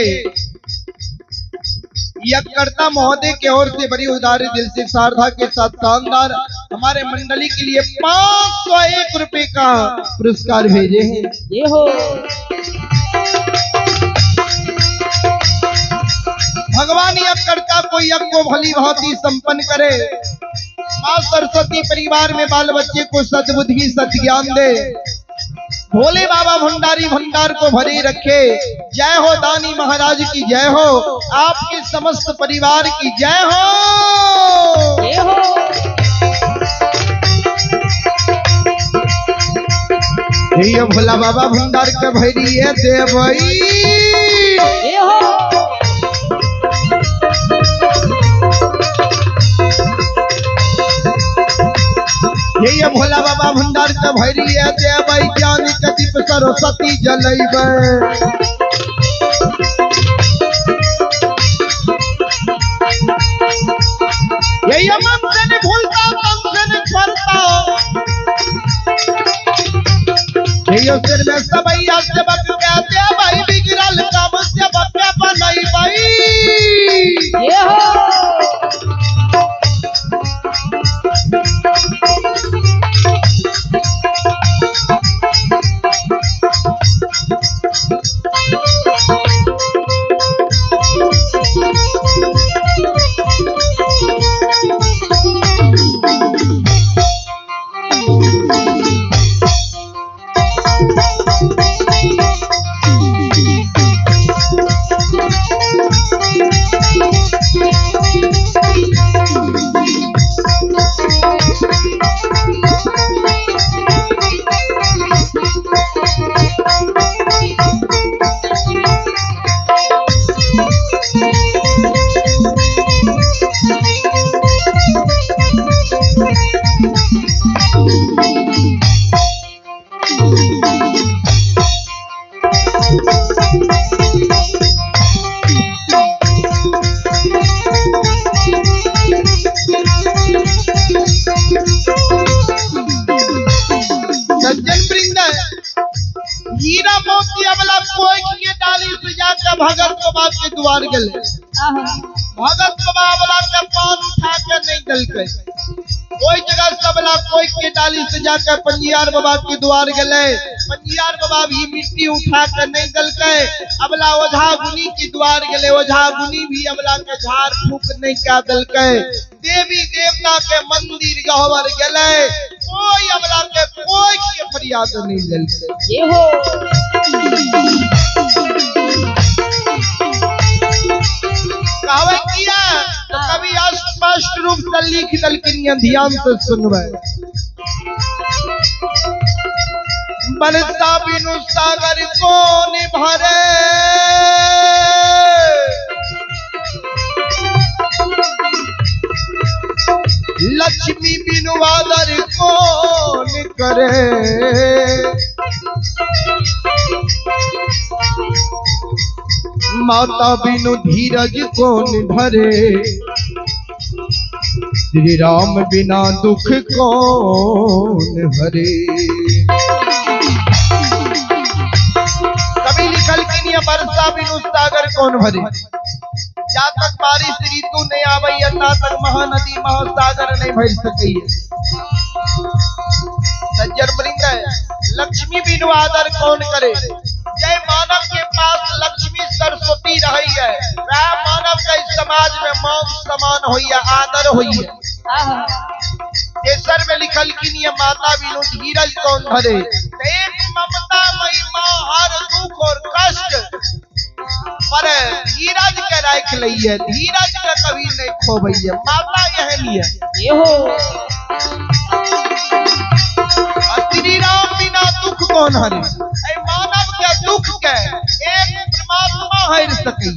यज्ञकर्ता महोदय के ओर से बड़ी उदार दिल से शारदा के साथ शानदार हमारे मंडली के लिए 501 रुपए का पुरस्कार भेजे हैं। ये हो भगवान यज्ञकर्ता को यज्ञ को भली भांति संपन्न करे, माँ सरस्वती परिवार में बाल बच्चे को सद्बुद्धि सद्ज्ञान दे, भोले बाबा भंडारी भंडार को भरे रखे। जय हो दानी महाराज की जय हो, आपके समस्त परिवार की जय हो। ये हो ये भोला बाबा भंडार के भैरी है देवई। ये हो ये भोला बाबा भंडार के भैरी है देवई, ज्ञान के दीप सरस्वती जलैबे। ये मन से नहीं भूलता, तन से नहीं छोड़ता, ये सिर में सबैया से बक कहते भाई बिगड़ल काम से बके बनई भाई। ये हो सज्जन वृंद, हीरा मोती अबला कोई के डाली से जाकर भगत बाबा के द्वार गले। भगत बाबा अबला के पान उठा के नहीं दल के, कोई जगह सबला कोई के डाली से जाकर पंजियार बाबा के द्वार गले। पंजियार बाबा भी मिट्टी उठा के नहीं दल के, अबला ओझा गुनी के द्वार गले। ओझा गुनी भी अबला के झाड़ फूक नहीं क्या दल के। देवी देवता के मंदिर गहवर गले, कोई अबला के कोई के फरियाद नहीं दल के। ये हो कहावत किया तो कभी स्पष्ट रूप से लिख दल के ध्यान से सुनवे। बरसा बिनु सागर कौन भरे, लक्ष्मी बिनु आदर कौन करे, माता बिनु धीरज कौन धरे, श्री राम बिना दुख कौन हरे। कभी लिखल कि नहीं बरसा बिनु सागर कौन भरे, जा तक बारिश ऋतु नहीं आवे ता तक महानदी महासागर नहीं भर सके। सज्जन वृंद, लक्ष्मी बिनु आदर कौन करे। जय मानव के पास लक्ष्मी सरस्वती रही है, वह मानव के समाज में मान सम्मान होइए, आदर होइए। तेसर में लिखल कि नहीं माता बिनु धीरज कौन धरे। एक ममता मई माँ हर दुख और कष्ट पर धीरज के रख लइए, धीरज के कभी नहीं खोबइए। माता यह लिए ये हो श्री राम बिना दुख कौन हरे। मानव के दुख के एक परमात्मा हर सके।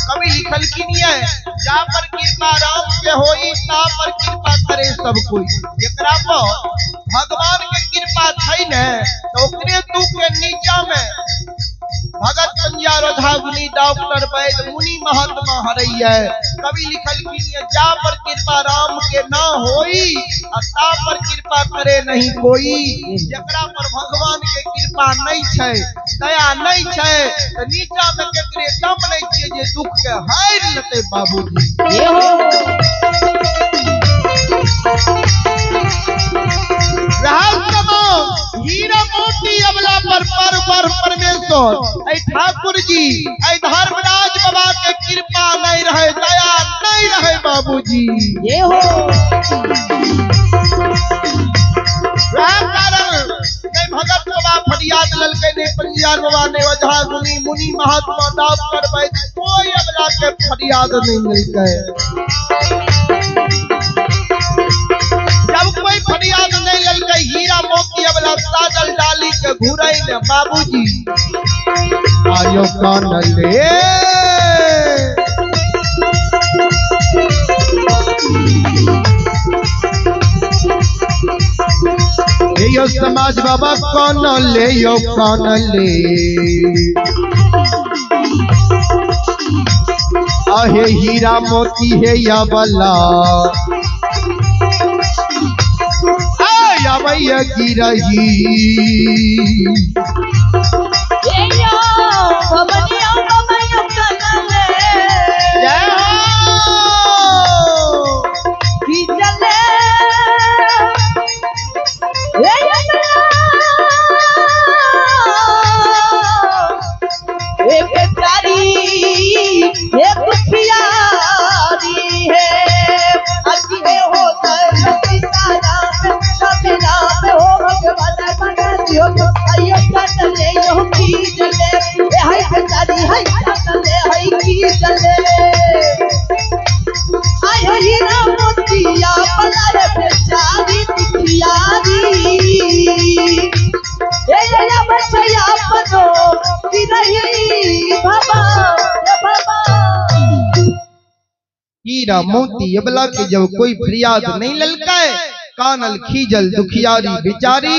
कभी लिखल की नहीं है, जा पर कृपा राम के होई ता पर कृपा करे सब कोई। जेकरा पर भगवान के कृपा छै ने तो ओकरे दुख के नीचा में भगत पंजियार ओझा गुनी डॉक्टर वैद मुनि महात्मा हरैया। कभी लिखल की नहीं है, जा पर कृपा राम के ना होई ता पर कृपा करे नहीं कोई। जेकरा पर भगवान के कृपा नहीं छै, दया नहीं छै, तो नीचा में केकरे दम नहीं छै जे दुख के हार लेते बाबूजी। ये हो हीरा मोती अबला पर परमेश्वर ऐ ठाकुर जी ऐ धर्मराज बाबा के कृपा नहीं रहे, दया नहीं रहे बाबूजी। ये हो भगत बाबा फरियाद ललके ने, पंजियार बाबा ने, ओझा गुनी मुनि महात्मा डॉक्टर वैद कोई अबला के फरियाद नहीं मिलके। जब कोई फरियाद नहीं ललके, हीरा मोती अबला साजल डाली के घूरे ने बाबूजी। आयो कान ले यो समाज बाबा कौन ले, यो कौन ले आहे हीरा मोती है या बला आया भैया की रही। हीरा मोती अबला के जब कोई फरियाद नहीं ललकाए कानल खीजल दुखियारी बिचारी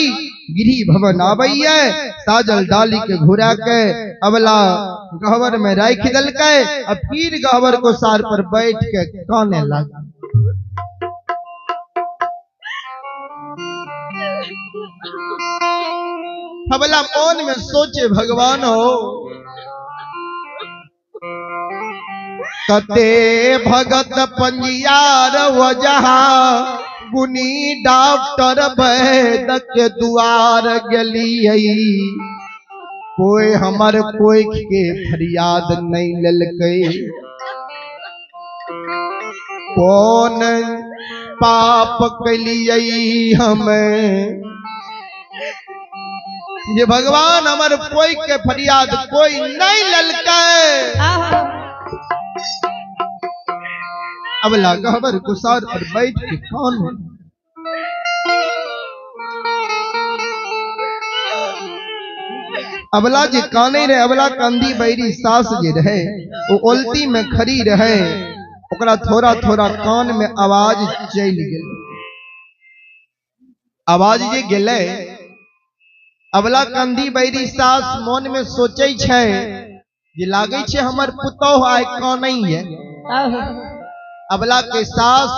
गिरी भवन आवैये साजल डाली के घुरा के अबला गहवर में राख दल के अब पीर गहवर को सार पर बैठ के काने लगा। अबला मौन में सोचे भगवान हो कते भगत पंजियार वजहा गुनी डॉक्टर वैद के दुआर गलियै कोई हमर कोई के फरियाद नहीं ललकै कौन पाप कलियै हमें ये भगवान हमर कोई के फरियाद कोई नहीं ललकै। अबला गहवर कुसार पर बैठ के कौन है अबला जी काने रहे अबला कंदी बैरी सास जे रहे वो उल्टी में खड़ी रहे ओकरा थोड़ा थोड़ा कान में आवाज चल गेल। आवाज जे गेले अबला कंदी बैरी सास मन में सोचे छे जे लागे छे हमर पुतौह आय कानै है। अबला के सास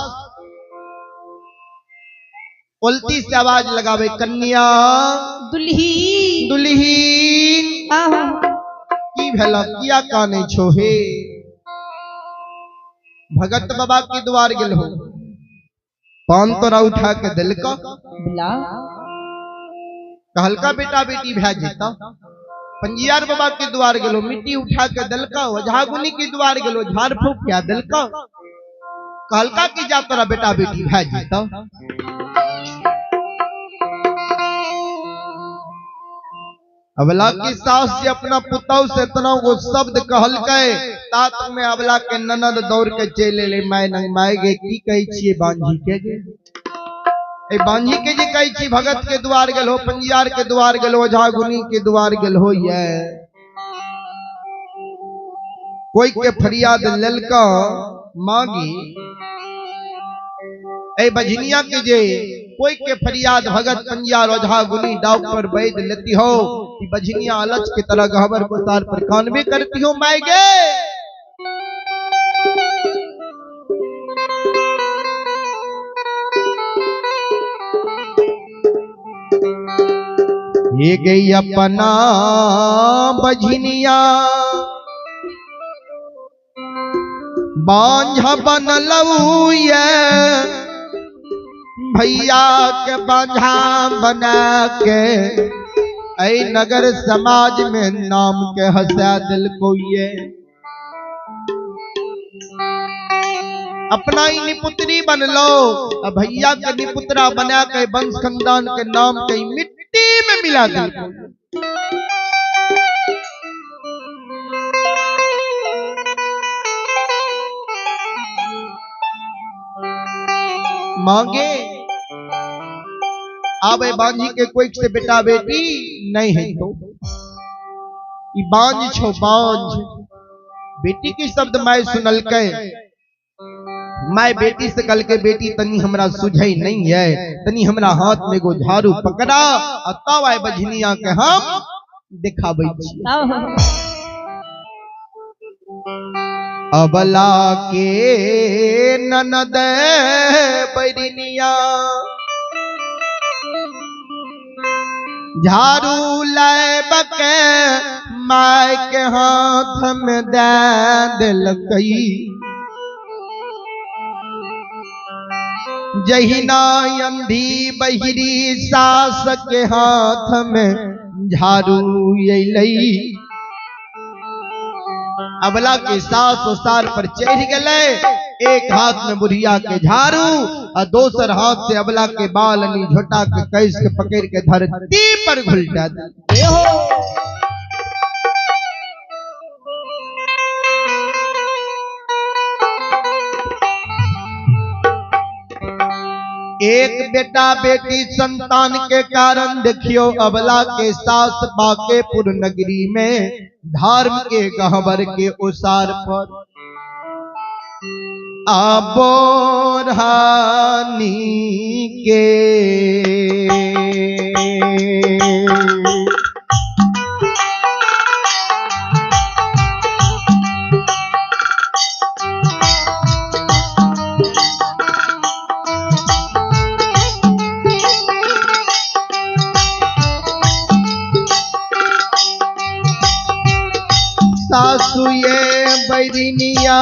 उल्टी से आवाज लगावे कन्या दुल्हीन दुल्हीन की भेला किया काने छो हे। भगत बाबा के द्वार गेल हो पान तोरा उठा के दिलका कहलका बेटा बेटी भै जेता पंजियार बाबा के द्वार गेलो मिट्टी उठा के दिलका ओझागुनी के द्वार गेलो झाड़ फूक क्या दिलका कहलका की जा तोरा बेटा बेटी भै जेता। अबला की सास से अपना पुतौ से इतना वो शब्द कहलकै तात में अबला के ननद दौड़ के चले ले माय गे की कहै छियै बांझी के गे ए बांझी के जे कहै छी भगत के द्वार गेल हो पंजियार के द्वार गेल हो झागुनी के द्वार गेल हो ये कोई के फरियाद ललका मांगी ए बझनिया के जे कोई के फरियाद भगत पंजियार ओझा गुनी डॉक्टर वैद लेती हो कि बझनिया अलच की तरह गहवर को तार पर कानवे करती हो माय गे। ये गई अपना बझनिया बांझा बनलऊ ये भैया के बांझा बना के ऐ नगर समाज में नाम के हंसा दिल को ये अपना ही निपुत्री बन लो अब भैया के निपुत्रा बना के वंश खानदान के नाम के मिट्टी में मिला दिल को। मांगे आबे बांझी के कोई से बेटा बेटी नहीं है तो बांझ छो बांझ बेटी की शब्द मैं सुनल के मैं बेटी से कल के बेटी तनी हमरा सुझई नहीं है तनी हमरा हाथ में गो झाड़ू पकड़ा और तब आए बझनिया के हम दिखाबै छी। अबला के ननद बैरिनिया झाड़ू लाब के माय के हाथ में दे दिलकई जहिना अंधी बहिरी सास के हाथ में झाड़ू अइलई। अबला के सास सार पर चढ़ गए एक हाथ में बुढ़िया के झाड़ू और दोसर हाथ से अबला के बाल झोटा के कैस के पकड़ के धरती पर घुलटा दे। एक बेटा बेटी संतान के कारण देखियो अबला के सास बांकेपुर नगरी में धर्म के गहवर के ओसार पर आबोरानी के सासु ये बैरिनिया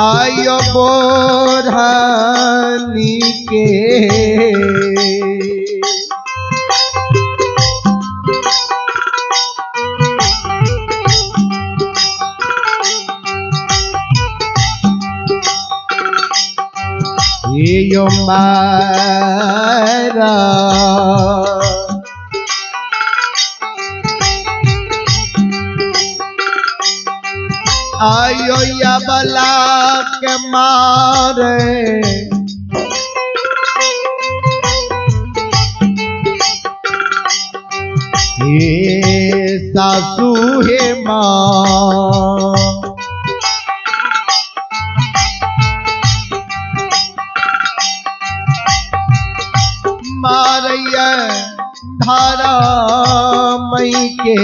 आयो बोरानी के यो मारा आयो या बला के मारे हे सासू हे माँ मारैया धारा मई के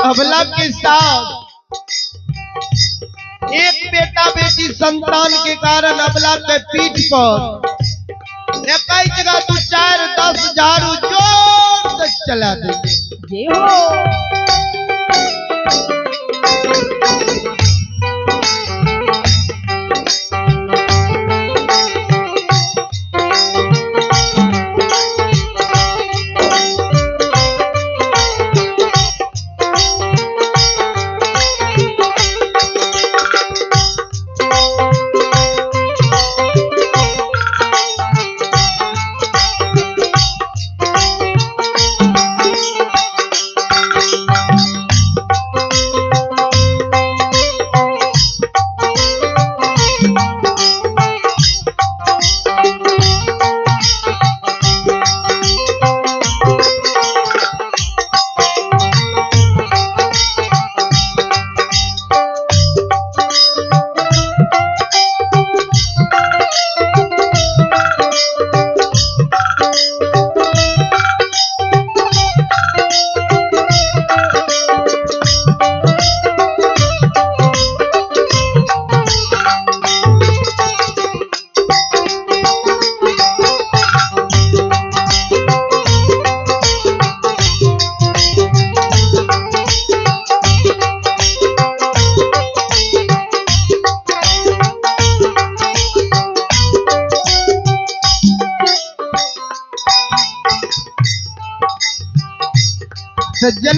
अबला के साथ एक बेटा बेटी संतान के कारण अबला के पीठ पर एक जगह 2 4 10 झाड़ू जोर से चला दे हो।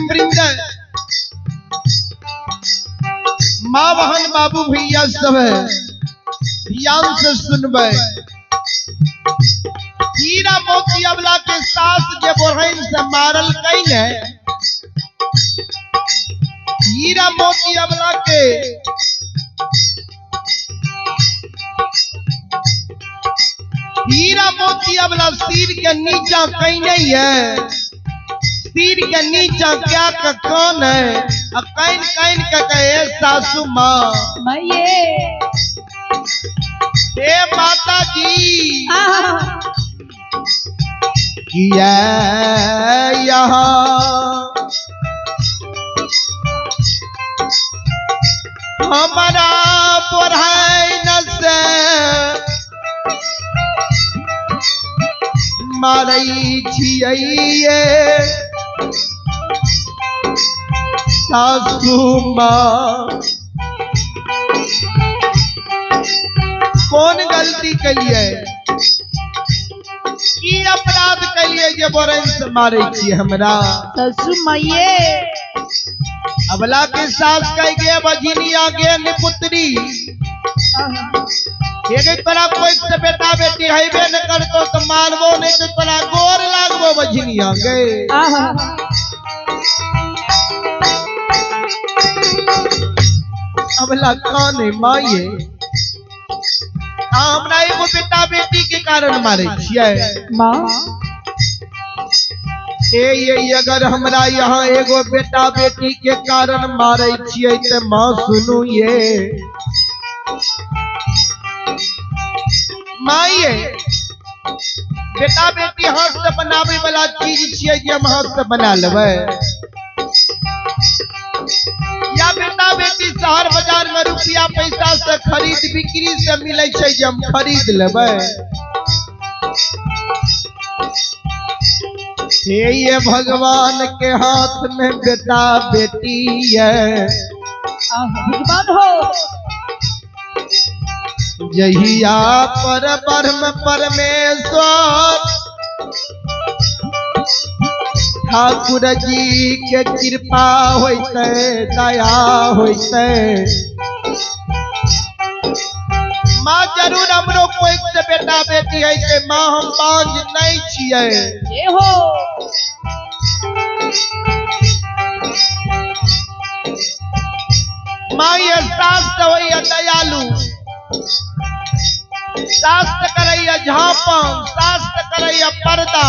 वृंद, माँ बहन बाबू भैया सब ध्यान से सुनबे। हीरा मोती अबला के सास जे बोरहन से मारल कई ने, हीरा मोती अबला के हीरा मोती अबला सिर के नीचा कहीं नहीं है, सिर के नीचा क्या का कौन है, कैन कैन का कहे सासू माँ हे माता जी किया यहाँ हमारा बोरहन से मारई छिये सासू माँ। कौन गलती कलिए की अपराध कलिए जे बोरहन से मारे छी हमरा सासू माये? अबला के सास कह गे बजनिया गे निपुत्री, एक तोरा कोई से बेटा बेटी हैबे न करतो तो मानबो नहीं तो तोरा गोर लागबो बजनिया गे। अबला काने माये हमरा एगो बेटा बेटी के कारण मारे छियै माँ? ये अगर हमरा यहाँ एगो बेटा बेटी के कारण मारे छियै तो माँ सुनू ये माये, बेटा बेटी हाथ से बनावे वाला चीज छियै जे हम हाथ से बना लेबै, या बेटा बेटी शहर बाजार में रुपया पैसा से खरीद बिक्री से मिले छै जे हम खरीद लेबै। ये भगवान के हाथ में बेटा बेटी है, भगवान हो जहिया पर ब्रह्म परमेश्वर ठाकुर जी के कृपा होते दया होते, माँ जरूर हमरो कोई से बेटा बेटी है के माँ हम बांझ नहीं छियै। ये हो माँ ये सास तो होइए दयालु, सास तो करैया झापन, सास तो करैया पर्दा,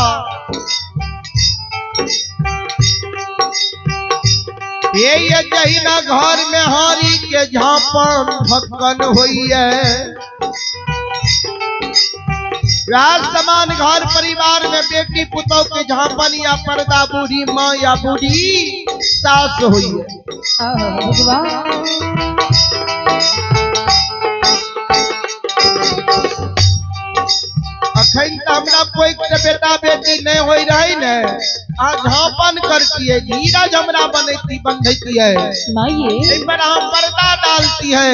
ये जहिना घर में हारी के झापन ढक्कन होइए, व्यास समान घर परिवार में बेटी पुतों के झापन या पर्दा बूढ़ी माँ या बूढ़ी सास होइए। अखन तो हमरा कोई से बेटा बेटी नहीं हो रही ने, आ झापन करती है, धीरज हमरा बनती बंधती है, इस पर हम पर्दा डालती है।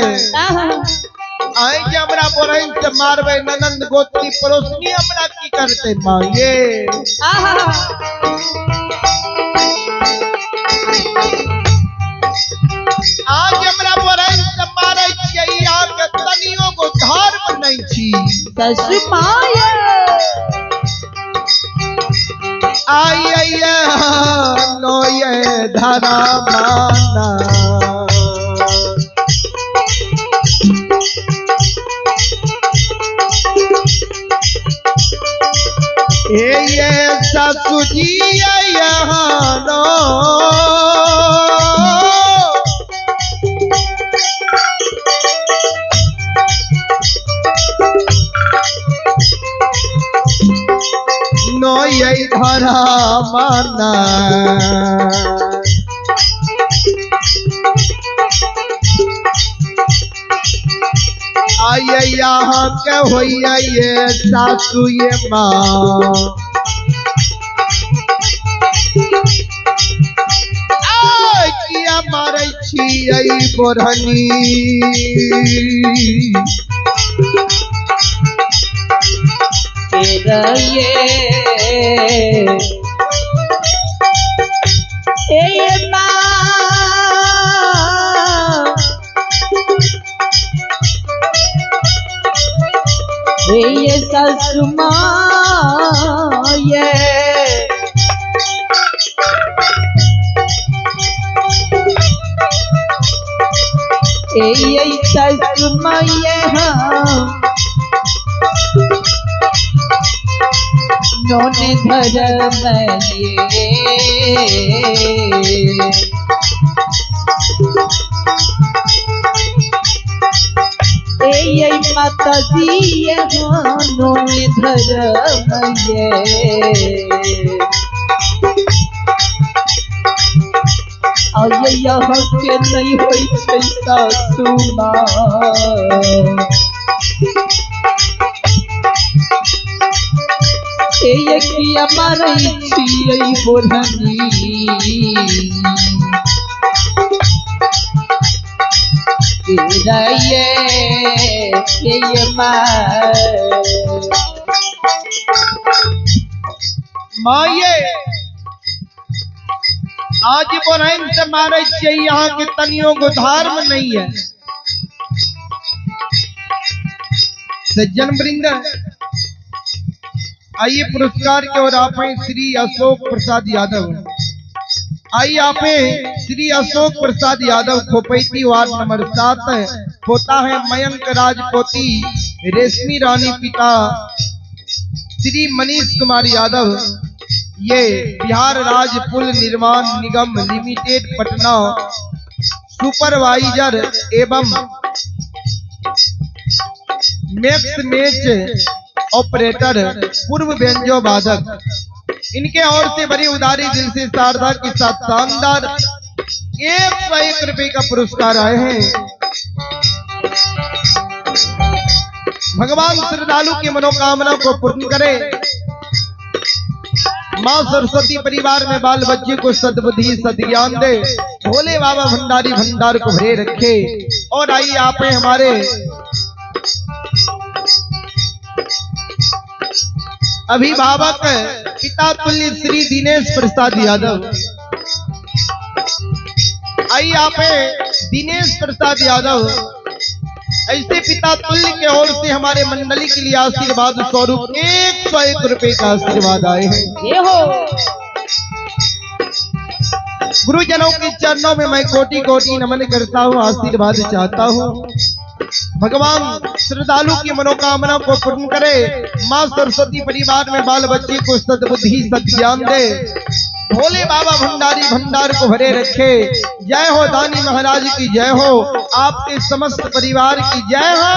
आए जे हमरा बोरहन से मारबे ननंद गोत्री पड़ोसनी हमरा की करते माँ ये। आज हमरा बोरहन से मारे छियै, आके तनियो को धर्म नहीं छी सासू माये। आई नो ये धरा माना, ये सासू जी यहाँ नो नो ये धरा माना, आइए यहाँ के होइए ये सासू ये माँ, किया मारे छियै बोरहनी, ए माँ ये सासु माँ ये सासु माँ ये हम नोने धर्म ये माता जी नोने धर्म और ये यहाँ के नहीं होई छै सासु माँ ये किया मारई छियै बोलनी ये माँ ये आज बोरहन से मारे चाहिए यहाँ के तनियों को धर्म नहीं है। सज्जन वृंद आइए पुरस्कार की ओर आप हैं श्री अशोक प्रसाद यादव। आइए आप हैं श्री अशोक प्रसाद यादव खोपैती वार्ड नंबर 7 पोता है मयंक राजपोती रेशमी रानी पिता श्री मनीष कुमार यादव। ये बिहार राज्य पुल निर्माण निगम लिमिटेड पटना सुपरवाइजर एवं मैक्स मैच ऑपरेटर पूर्व बेंजो वादक इनके ओर से बड़ी उदारी दिल से शारदा के साथ शानदार 101 रुपए का पुरस्कार आए हैं। भगवान श्रद्धालु की मनोकामना को पूर्ण करे। माँ सरस्वती परिवार में बाल बच्चे को सद्बुद्धि सद्ज्ञान दे। भोले बाबा भंडारी भंडार को भरे रखे। और आइए आप हमारे अभिभावक पिता तुल्य श्री दिनेश प्रसाद यादव। आइए आप दिनेश प्रसाद यादव ऐसे पिता तुल्य के ओर से हमारे मंडली के लिए आशीर्वाद स्वरूप 101 रुपए का आशीर्वाद आए हैं। ये हो गुरुजनों के चरणों में मैं कोटि कोटि नमन करता हूँ, आशीर्वाद चाहता हूँ। भगवान श्रद्धालु की मनोकामना को पूर्ण करे। माँ सरस्वती परिवार में बाल बच्चे को सद्बुद्धि सद्ज्ञान दे। भोले बाबा भंडारी भंडार को भरे रखे। जय हो दानी महाराज की जय हो। आपके समस्त परिवार की जय हो।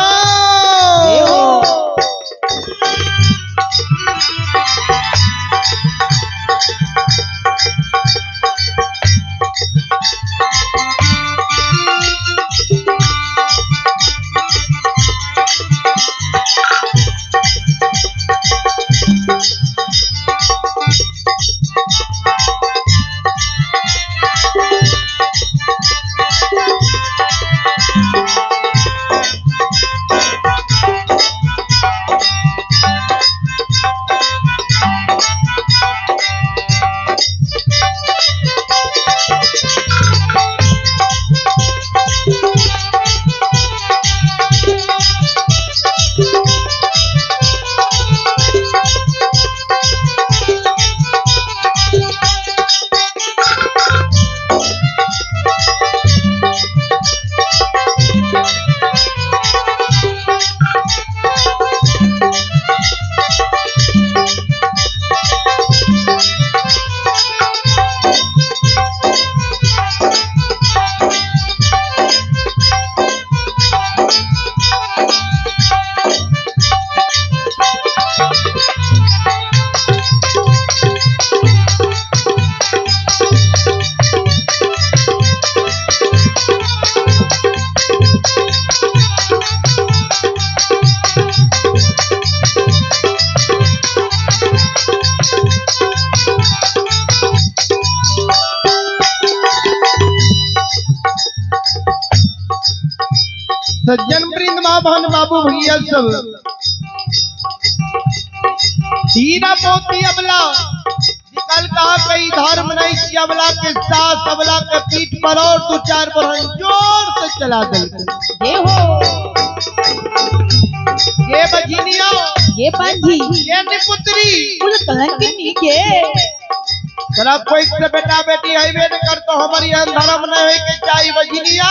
सज्जन वृंद माँ बहन बाबू भैया सब हीरा मोती अबला निकल ता कई धर्म नहीं कि अबला के सास अबला के पीठ पर और दो चार बरहन जोर से चला दल ये हो ये बजिनिया ये पांजी ये निपुत्री कुल कहन के नीचे जरा कोई से बेटा बेटी आईबे न कर तो हमारी धर्म न होए के चाहिए बजिनिया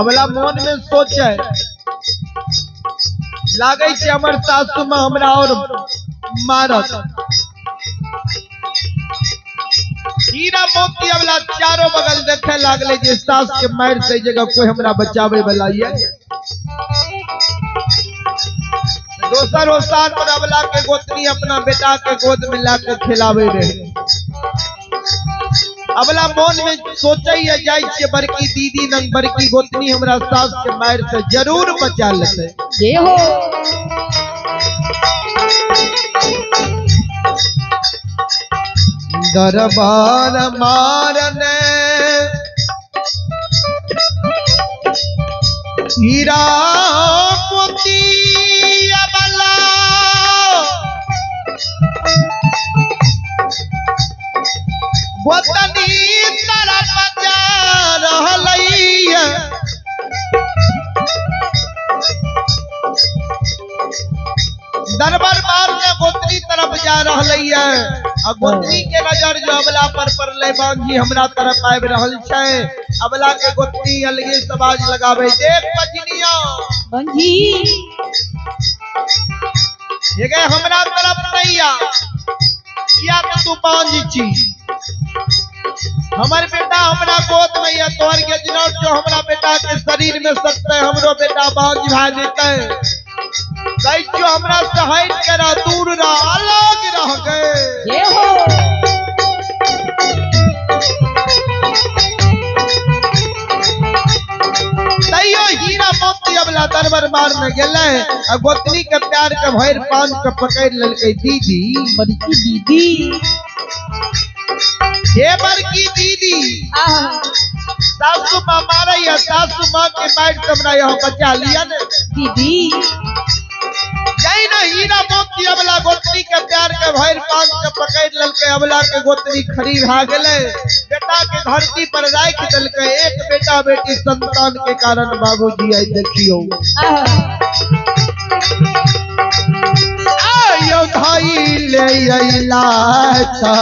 अबला मन में सोचे लागे छे हमर सासू में हमरा और मारत हीरा मोती अबला चारों बगल देखे लागले जे सास के मार से जगह कोई हमरा बचावे वाला ये दोसर ओसार पर अबला के गोतनी अपना बेटा के गोद में लाके खिलावे रहे अबला मन में सोचे है जाय छे बड़की दीदी नंग बड़की गोतनी हमरा सास के मार से जरूर बचा लेते ये हो दरबार मारने हीरा मोती अबला गोतनी तारा बजा रहलैया दरबार मार में गोतनी तरफ जा रहलैया आ गोतनी के नजर जो अबला पर पड़ले बांझी हमरा तरफ आब रहल छै अबला के गोतनी अलगे सवाज लगावे देख बजनिया बंजी ये गए हमरा तरफ नहीं आ किया कि तू बांझी छी हमर बेटा हमरा गोद में है तोहर के जनौर जो हमरा बेटा के शरीर में सटते हमरो बेटा बांझ भा जेते दैत्यो हमरा से हट करा दूर रह अलग रह गए ये हो तैयो हीरा मोती अबला दरबार मार में गेले आ गोतनी के प्यार के भैर पांच के पकड़ ललके दीदी बड़की दीदी हे बड़की दीदी सासू माँ मारे या सासू माँ के मार हमरा यहाँ बचा लिया ने दीदी जाई ना हीरा मोती अबला गोतनी के प्यार के भैर पांच के पकड़ ललके अबला के गोतनी खड़ी भा गेले बेटा के धरती पर राख देलके एक बेटा बेटी संतान के कारण बाबूजी आई देखियो आयो भाई ले अइला था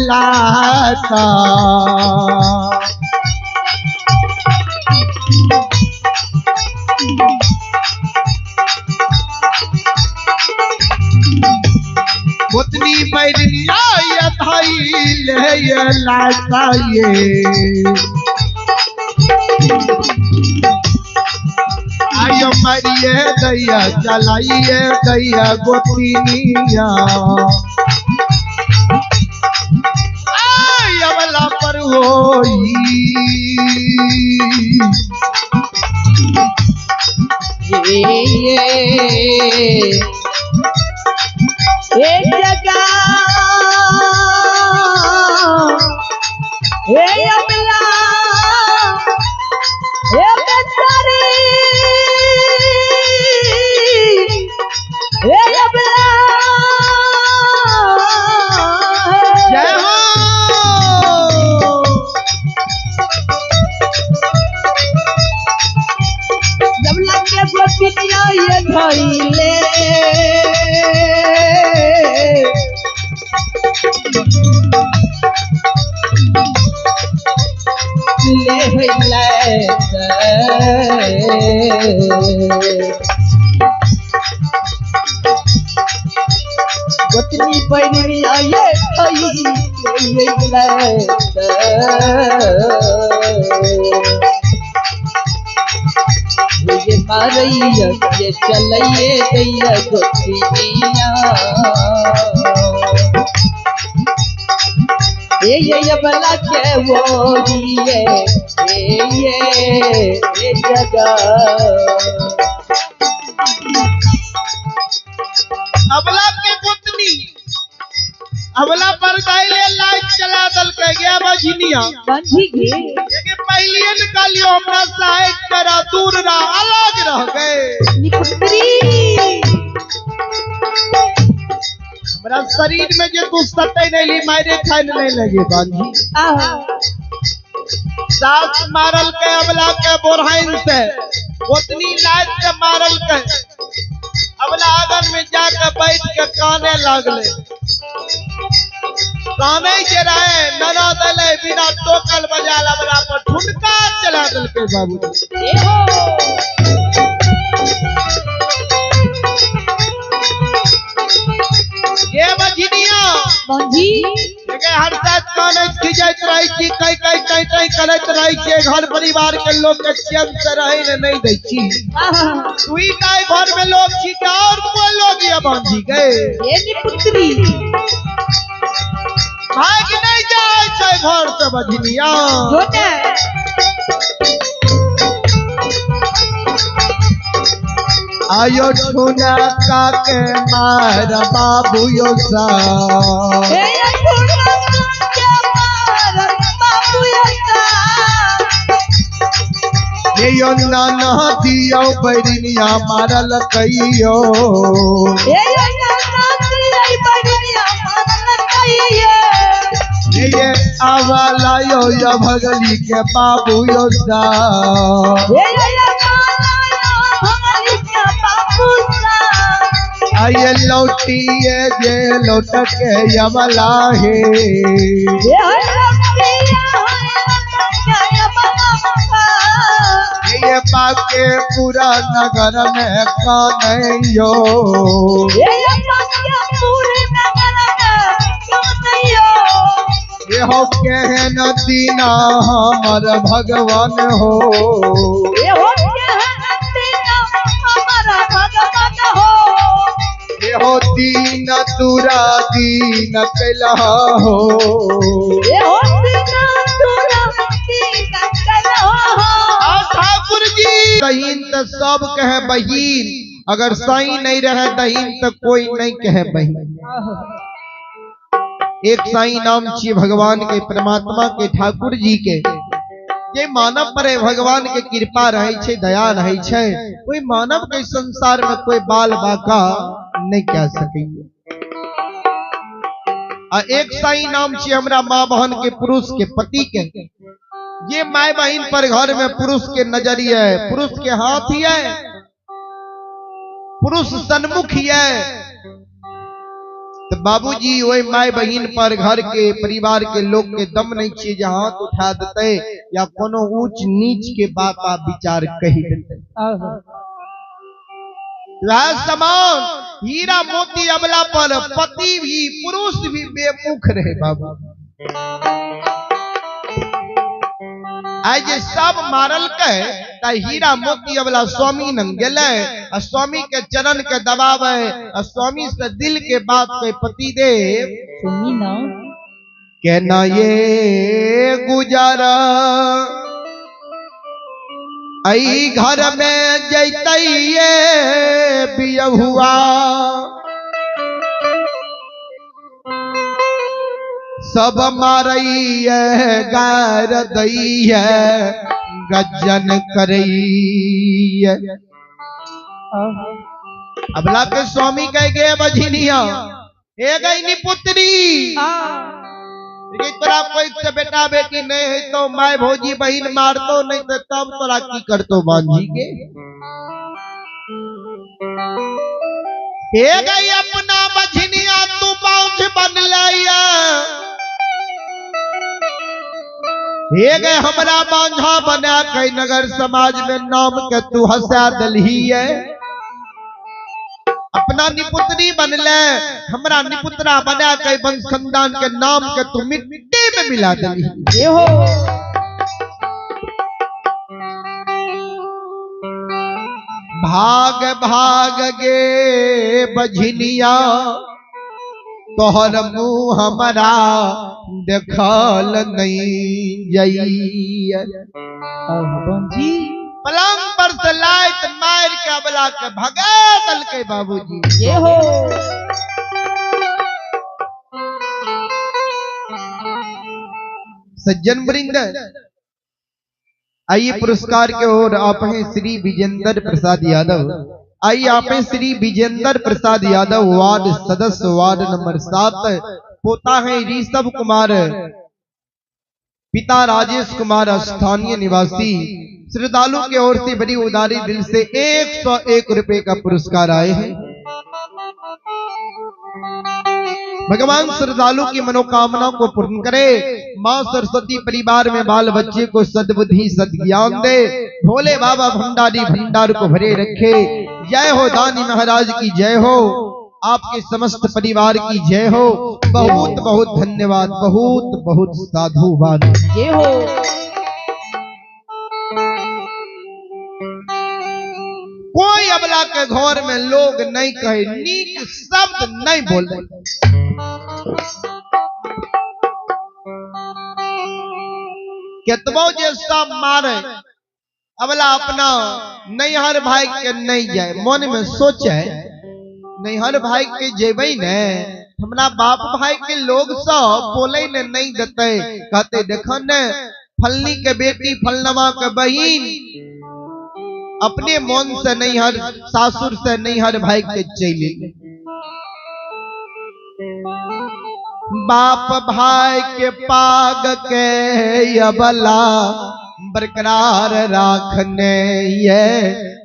लाता गोतनी बैरिया ये भाई ले ये लाता ये आयो मरिए दैया चलाइए दैया गोतनिया अबला पर होई एक जगह अबला बेचारी अबला जय हो के गोतिया ये धइले ले गोतनी पैनी आये ये मारैया ये चलैये दैया गोतिनिया ये बला के वो ये जगह अबला के पुतनी अबला पर गाइले लाइट चला दल के गया बजनिया बांधी गे ये पहली निकालियो हमरा साइड करा दूर रहा अलग रह गए निपुत्री हमरा शरीर में जो तू सते नहीं ली मारे खाने नहीं लगे बांधी सास मारल के अबला के बोरहाइन से उतनी लाइट से मारल के अबला आंगन में जाकर बैठ के काने लागले काने के रहे नना दले बिना टोकल बजाल अबला पर ठुमका चला दल के बाबूजी ये बजनिया बांधी के हर साथ काने खिजत रही छी कई कई कई कई करत रही छी घर परिवार के लोग के चैन से रहे नहीं दै छी तुई काय घर में लोग छी का और कोई लोग ये बांधी गए ये निपुत्री भाग नहीं जाए छै घर से बजनिया होता आयो छुना का के मार बाबू यो सा हे छुना के मार बाबू यो सा ये यो नाना दियो बैरिया मारल कइयो हे नाना दियो बैरिया मारल कइयो ये आवाला यो या भगली के बाबू यो सा आये लौटिए जे लौट के यमला है ये पाके पूरा नगर में कानैयो ये हो केहन दीना हमर भगवान हो हो दीन तुरा दीन कैला हो ठाकुर जी दहीन तो सब कहे बहीन अगर साई नहीं रहे दहीन तो कोई नहीं कहे बहीन एक साई नाम छी भगवान के परमात्मा के ठाकुर जी के जे मानव पर भगवान के कृपा रहे छे दया रहे छे कोई मानव के संसार में कोई बाल बाका नहीं कह सके एक साई नाम छे हमरा माँ बहन के पुरुष के पति के ये माय बहन पर घर में पुरुष के नजरिए पुरुष के हाथ ही है पुरुष सन्मुख ही है तो बाबूजी वही माय बहन पर घर के परिवार के लोग के दम नहीं छे जे हाथ उठा देते या कोनो ऊंच नीच के बात विचार कही देते समान हीरा मोती अबला पर पति भी पुरुष भी बेमुख रहे बाबू आज सब मारल के हीरा मोती अबला स्वामी न गेले स्वामी के चरण के दबावे स्वामी से दिल के बात के पति देव सुनी ना कहना ये गुजारा आई घर में जैते ये बियहुआ सब मारई है गार दई है गजन करई है अबला के स्वामी कह गए बझिनिया हे गई पुत्री तोरा कोई से बेटा बेटी नहीं है तो माय भौजी बहन मारतो नहीं तो तब तोरा की करतो बांझी के हे गई अपना बझनिया तू बांझ बन लाया हे गए हमरा बांझा बना के नगर समाज में नाम के तू हंसा दलही है अपना निपुत्री बनले हमरा निपुत्रा बना के वंश खानदान के नाम के तू मिट्टी में मिला दली ये हो भाग भाग गे बझनिया तोहर मुँह हमारा देखल नहीं जाइए। जी पलंग पर से लाइत मार के अबला के भगा दल के बाबूजी। ये हो सज्जन वृंद, आइए पुरस्कार के ओर आप हैं श्री विजेंद्र प्रसाद यादव। आइए आप हैं श्री विजेंद्र प्रसाद यादव, वार्ड सदस्य, वार्ड नंबर 7। पोता है ऋषभ कुमार, पिता राजेश कुमार, स्थानीय निवासी। श्रद्धालु की ओर से बड़ी उदारी दिल से 101 रुपए का पुरस्कार आए हैं। भगवान श्रद्धालु की मनोकामना को पूर्ण करे। मां सरस्वती परिवार में बाल बच्चे को सद्बुद्धि सद्ज्ञान दे। भोले बाबा भंडारी भंडार को भरे रखे। जय हो दानी महाराज की जय हो, आपके समस्त परिवार की जय हो। बहुत बहुत धन्यवाद, बहुत बहुत साधुवाद। ये हो कोई अबला के घर में लोग नहीं कहे, नीक शब्द नहीं बोले। केतबो जैसा मारे अबला अपना नैहर भाई के नहीं जाए, मन में सोचे नैहर भाई के जेबे ने हमरा बाप भाई के लोग सब बोले ने नहीं देते। कहते देखो ने फलनी के बेटी फलनवा के बहिन अपने मन से नैहर सासुर से नैहर भाई के चले। बाप भाई के पाग के अबला बरकरार राखने ये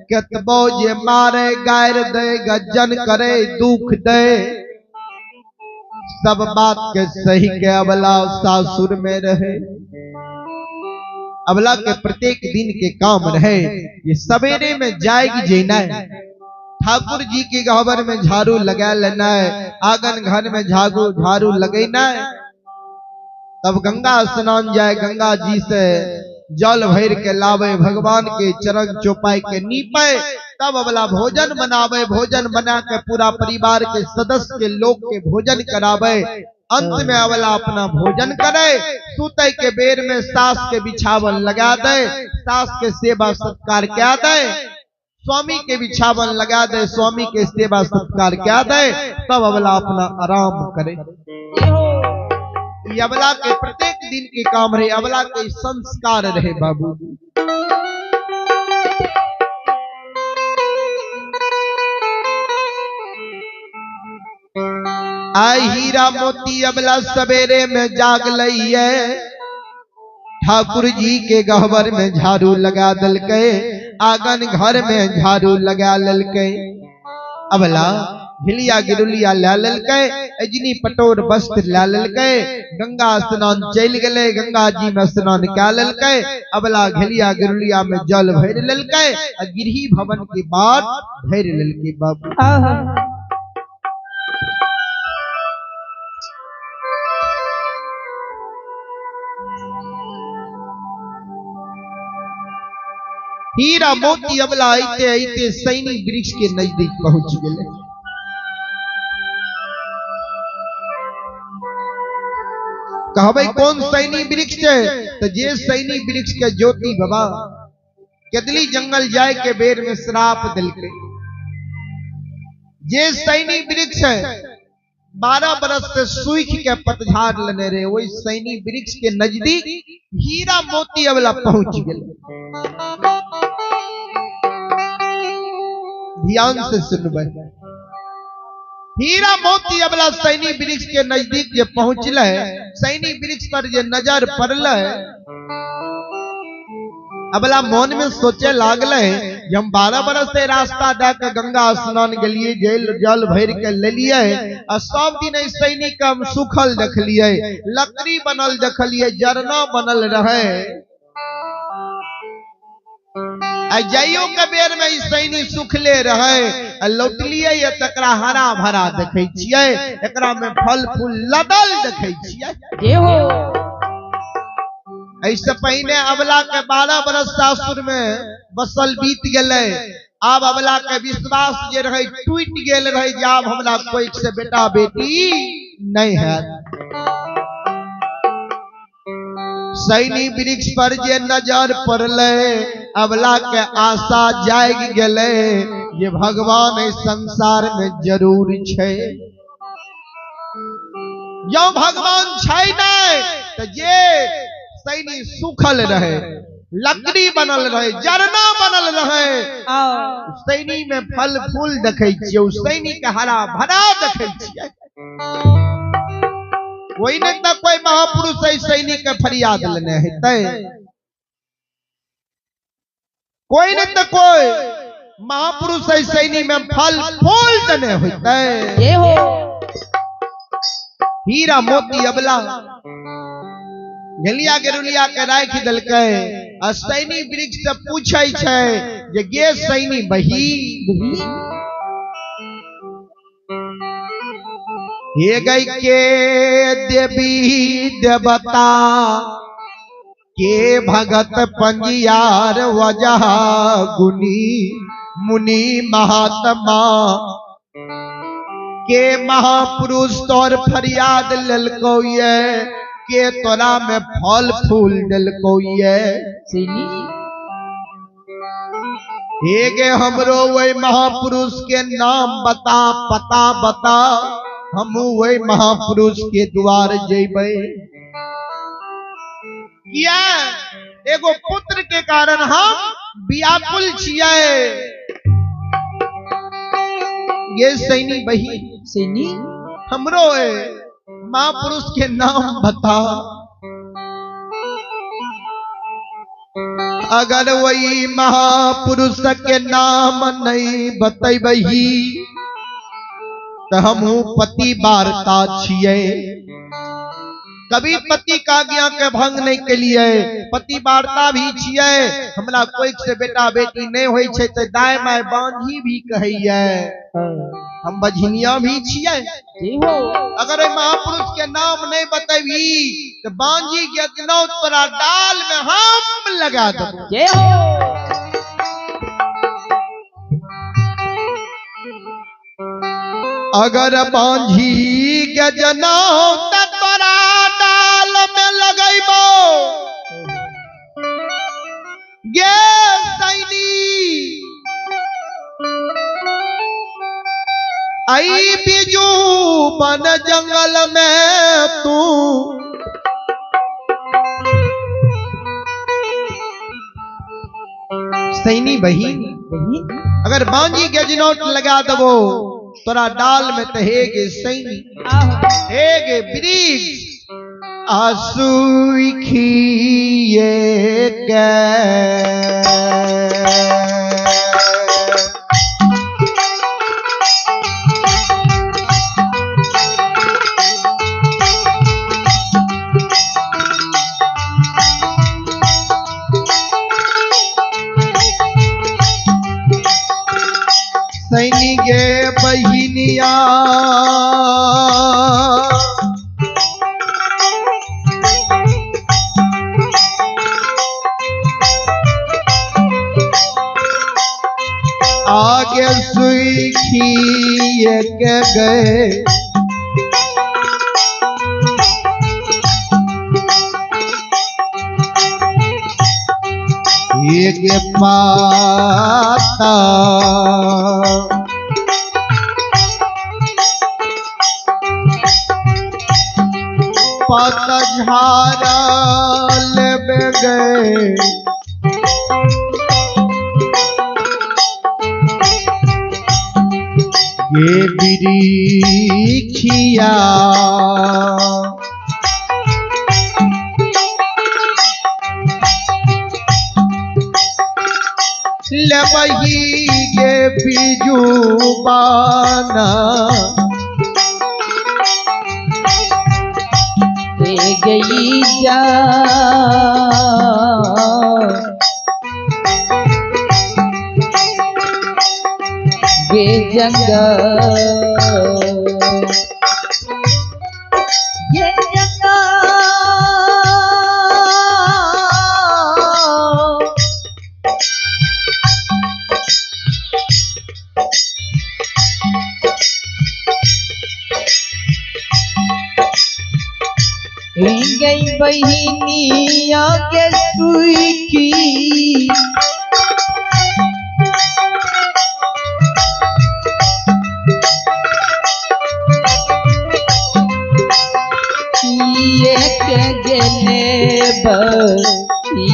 केतबो जे मारे गायर दे गजन करे दुख दे, सब बात के सही के अबला सासुर में रहे। अबला के प्रत्येक दिन के काम रहे, ये सवेरे में जाएगी जेना ठाकुर जी के गहबर में झाड़ू लगा लेना है, आंगन घर में झाड़ू लगेना है। तब गंगा स्नान जाए, गंगा जी से जल भर के लावे, भगवान के चरण चौपाई के नीपे। तब अबला भोजन बनावे, भोजन बना के पूरा परिवार के सदस्य के लोग के भोजन करावे। अंत में अबला अपना भोजन करे। सूते के बेर में सास के बिछावन लगा दे, सास के सेवा सत्कार क्या दे, स्वामी के बिछावन लगा दे, स्वामी के सेवा सत्कार क्या दे। तब अबला अपना आराम करे। ये अबला के प्रत्येक दिन के काम रहे, अबला के संस्कार रहे बाबू। आई हीरा मोती अबला सवेरे में जाग लइए, ठाकुर जी के गहबर में झाड़ू लगा दल के, आंगन घर में झाड़ू लगा लल के। अबला हिलिया गिरुलिया ला लल के, अजनी पटोर वस्त्र ला लल के, गंगा स्नान चल गए, गंगा जी में स्नान क्या लल के। अबला घिलिया गिरुलिया में जल भर लल के, गिरही भवन के बाद भर लल के बाबू। हीरा मोती अबला आते आते सैनी वृक्ष के नजदीक पहुंच गए। कहबे कौन सैनी वृक्ष है, तो जे सैनी वृक्ष के ज्योति बाबा केदली जंगल जाए के बेर में श्राप दिल के। जे सैनी वृक्ष है 12 बरस से सूख के पतझाड़ लेने रहे, वही सैनी वृक्ष के नजदीक हीरा मोती अबला पहुंच गए। ध्यान से सुनबे, हीरा मोती अबला सैनी वृक्ष के नजदीक जे पहुंचल, सैनी वृक्ष पर जे नजर पड़ल, अबला मन में सोचे लागल हम 12 बरस से रास्ता दे के गंगा स्नान गलिए, जल भर के लेलिए, और सब दिन सैनिक हम सुखल देखलिए, लकड़ी बनल देखलिए, जरना बनल रहे। जाइयो के बेर में सैनी सुखले रहे, लौटलिए तकरा हरा भरा देखे छिए, एकरा में फल फूल लदल देखे छिए। ऐसे पहले अबला के 12 बरस सासुर में बसल बीत गए, आब अबला के विश्वास जे रहे टूट गेल रहे जे आब हमरा कोई से बेटा बेटी नहीं है। सैनी वृक्ष पर जे नजर पड़ले अबला के आशा जाग गेले जे भगवान इस संसार में जरूर छे। जो भगवान छै नहीं तो जे सैनी सुखल रहे, लकड़ी बनल रहे, जरना बनल रहे, सैनी में फल फूल देखे छियै, सैनी के हरा भरा देखे छियै। कोई नहीं तो कोई महापुरुष है सैनी के फरियाद लेने हेतै, कोई नहीं तो कोई महापुरुष है सैनी में फल फूल देने होते। हीरा मोती अबला गेलिया गेरुलिया के राखि देलकै, सैनी वृक्ष से पूछे छै जे गे सैनी बही हे गई के देवी देवता के भगत पंजियार वजह गुनी मुनि महात्मा के महापुरुष तोर फरियाद ललको ये के तोरा में फल फूल डलको ये। हे गे हमरो वही महापुरुष के नाम बता, पता बता, हम वही महापुरुष के द्वार जेबै। किया एगो पुत्र के कारण हम व्याकुल छियै। ये सैनी बही सैनी हमरो महापुरुष के नाम बता, अगर वही महापुरुष के नाम नहीं बतैबही तो हमहू पति वार्ता छियै। कभी पति का आज्ञा के भंग नहीं के लिए पति वार्ता भी छियै। हमरा कोई से बेटा बेटी नहीं होई छै तो दाय माय बांझी भी कहैया, हम बझनिया भी छियै। अगर महापुरुष के नाम नहीं बतेबी तो बांझी के जनौ तोरा डाल में हम लगा देबो। अगर बांझी के जनौ तोरा डाल में लगैबो गे सैनी आई बिजू बन जंगल में तू सैनी बही अगर बांझी के जनौट लगा दबो तोरा डाल में तो हेगे सैनी हेगे वृक्ष आंसू खिए सैनी गे बहिनिया आगे सुखिए के गए एक पाता पतझारा लेबे गए ये बिरिखिया लेबही गे बिजू बाना गई जा गे जंगल ये जंगल गई बहिनिया के सुई ये के गेले बई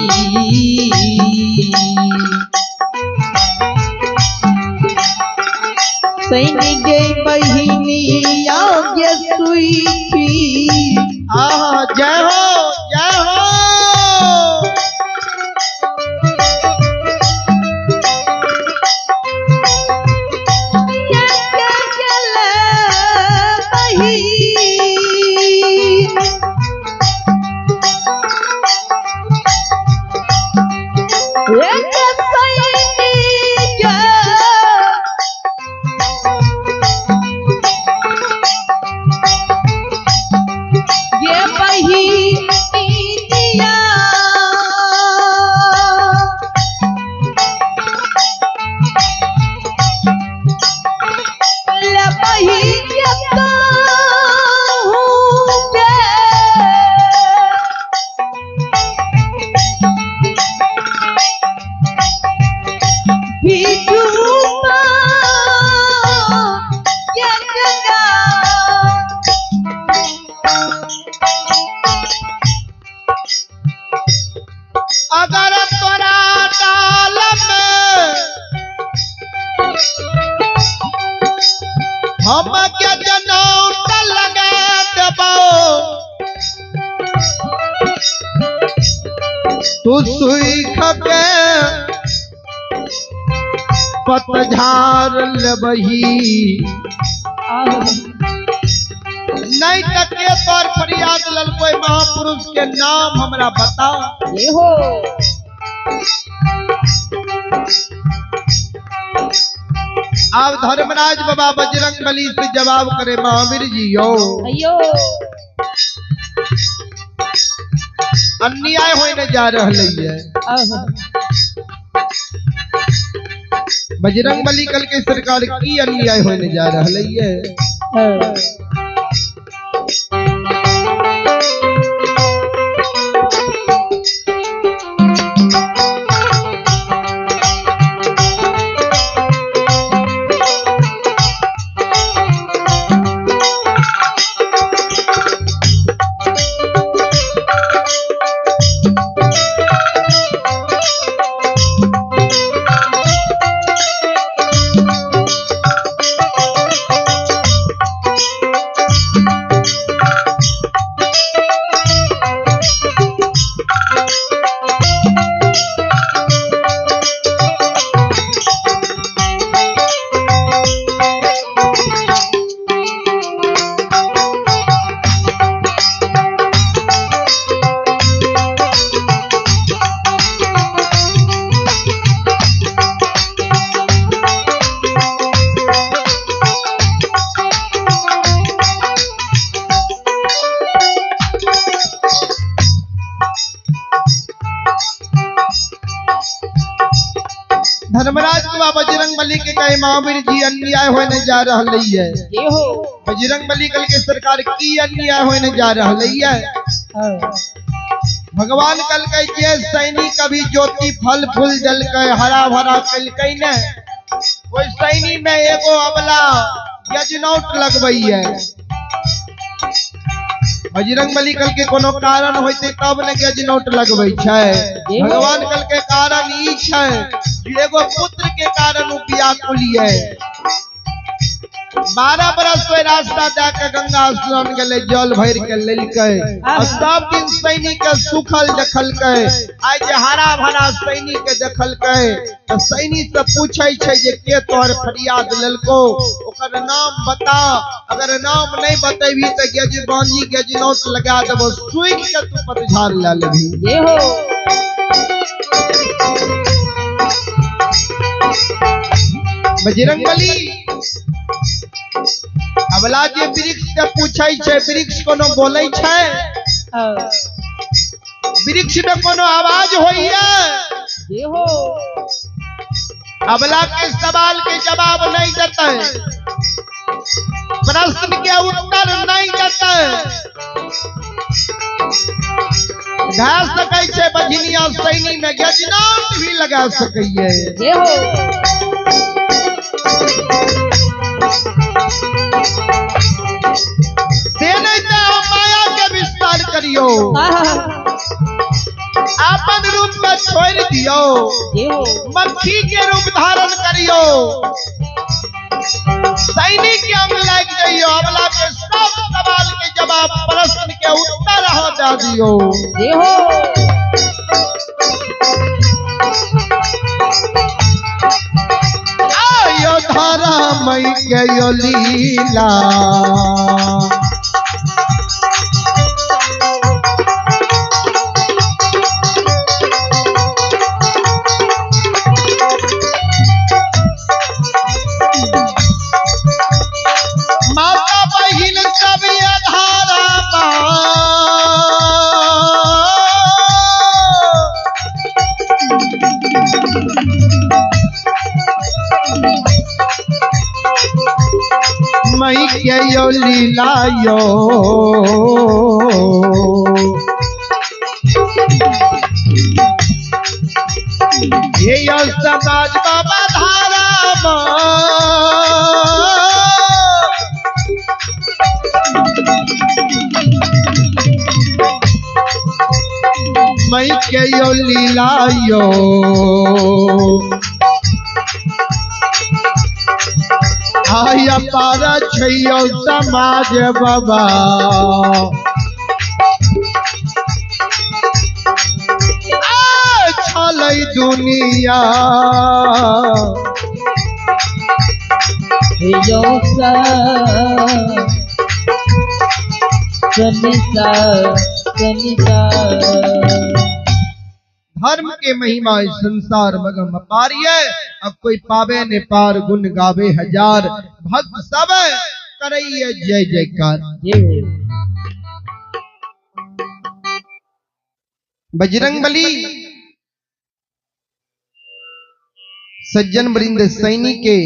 सैनी गई बहिनिया के सुई आहा जय हो जय हो। ये के गेले बही एक सैनिक ये बहिनिया ले बहिनिया अगर तोरा डाल में हम के जनौट लगा देबो तू सुख के पतझार लेबही नहीं तके तोर फरियाद ललकोई महापुरुष के नाम हमरा बता। ये हो अब धर्मराज बाबा बजरंग बली से जवाब करे महावीर जी यो अयो अन्याय होने जा रहले है। बजरंग बली कल के सरकार की अन्याय होने जा रहले है। धर्मराज बाबा बजरंग बली के कहे महावीर जी अन्याय होने जा रहले है। ये हो बजरंग बली कल के सरकार की अन्याय होने जा रहले है। भगवान कल के जे सैनिक कभी ज्योति फल फूल जल के हरा भरा कल के न कोई सैनी में एगो अबला यजनौट लगबई है। बजरंग बली कल के कोनो कारण होते तब न यजनौट लगबई छै। भगवान कल के कारण ई छै कि एगो पुत्र के कारण व्याकुल है। 12 बरस से रास्ता जाके गंगा स्नान गेले जल भर के लेलकै और सब दिन सैनिक के सुखल देखलकै। आज जे हरा भरा सैनिक के देखलकै तो सैनिक से पूछै छै जे के तोहर फरियाद लेलको ओकर नाम बता। अगर नाम नहीं बतेबी तो गेजबानी गेजनौट लगा देबो सुख के तू पतझार ले लेबी। ये हो बजरंग बली अबला जे वृक्ष से पूछै छै वृक्ष कोनो बोलै छै। वृक्ष में कोनो आवाज होइए। ये हो अबला के सवाल के जवाब नहीं देते, प्रश्न के उत्तर नहीं देते। धा सकै छै बझनिया सैनी में गजनाट भी लगा सकैये। ये हो से नहीं तो हम माया के विस्तार करियो, आपन रूप में छोड़ दियो, ये हो मक्खी के रूप धारण करियो, सैनिक के अंग लग जाइयो, अबला के सब सवाल के जवाब प्रश्न के उत्तर हो दे दियो। ये हो आयो धारा मई के यो लीला, माता बहिन सब ये धारा मई के यो लीला यो, ये यो समाज बाबा धारा मई के यो लीला यो, आया पारा छैयो समाज बाबा, छलै दुनिया यो कनिसा कनिसा धर्म के महिमा इस संसार मगम अपारिय, अब कोई पावे ने पार गुण गावे हजार, भक्त सब करैये जय जयकार। ये हो बजरंगबली सज्जन वृंद सैनी के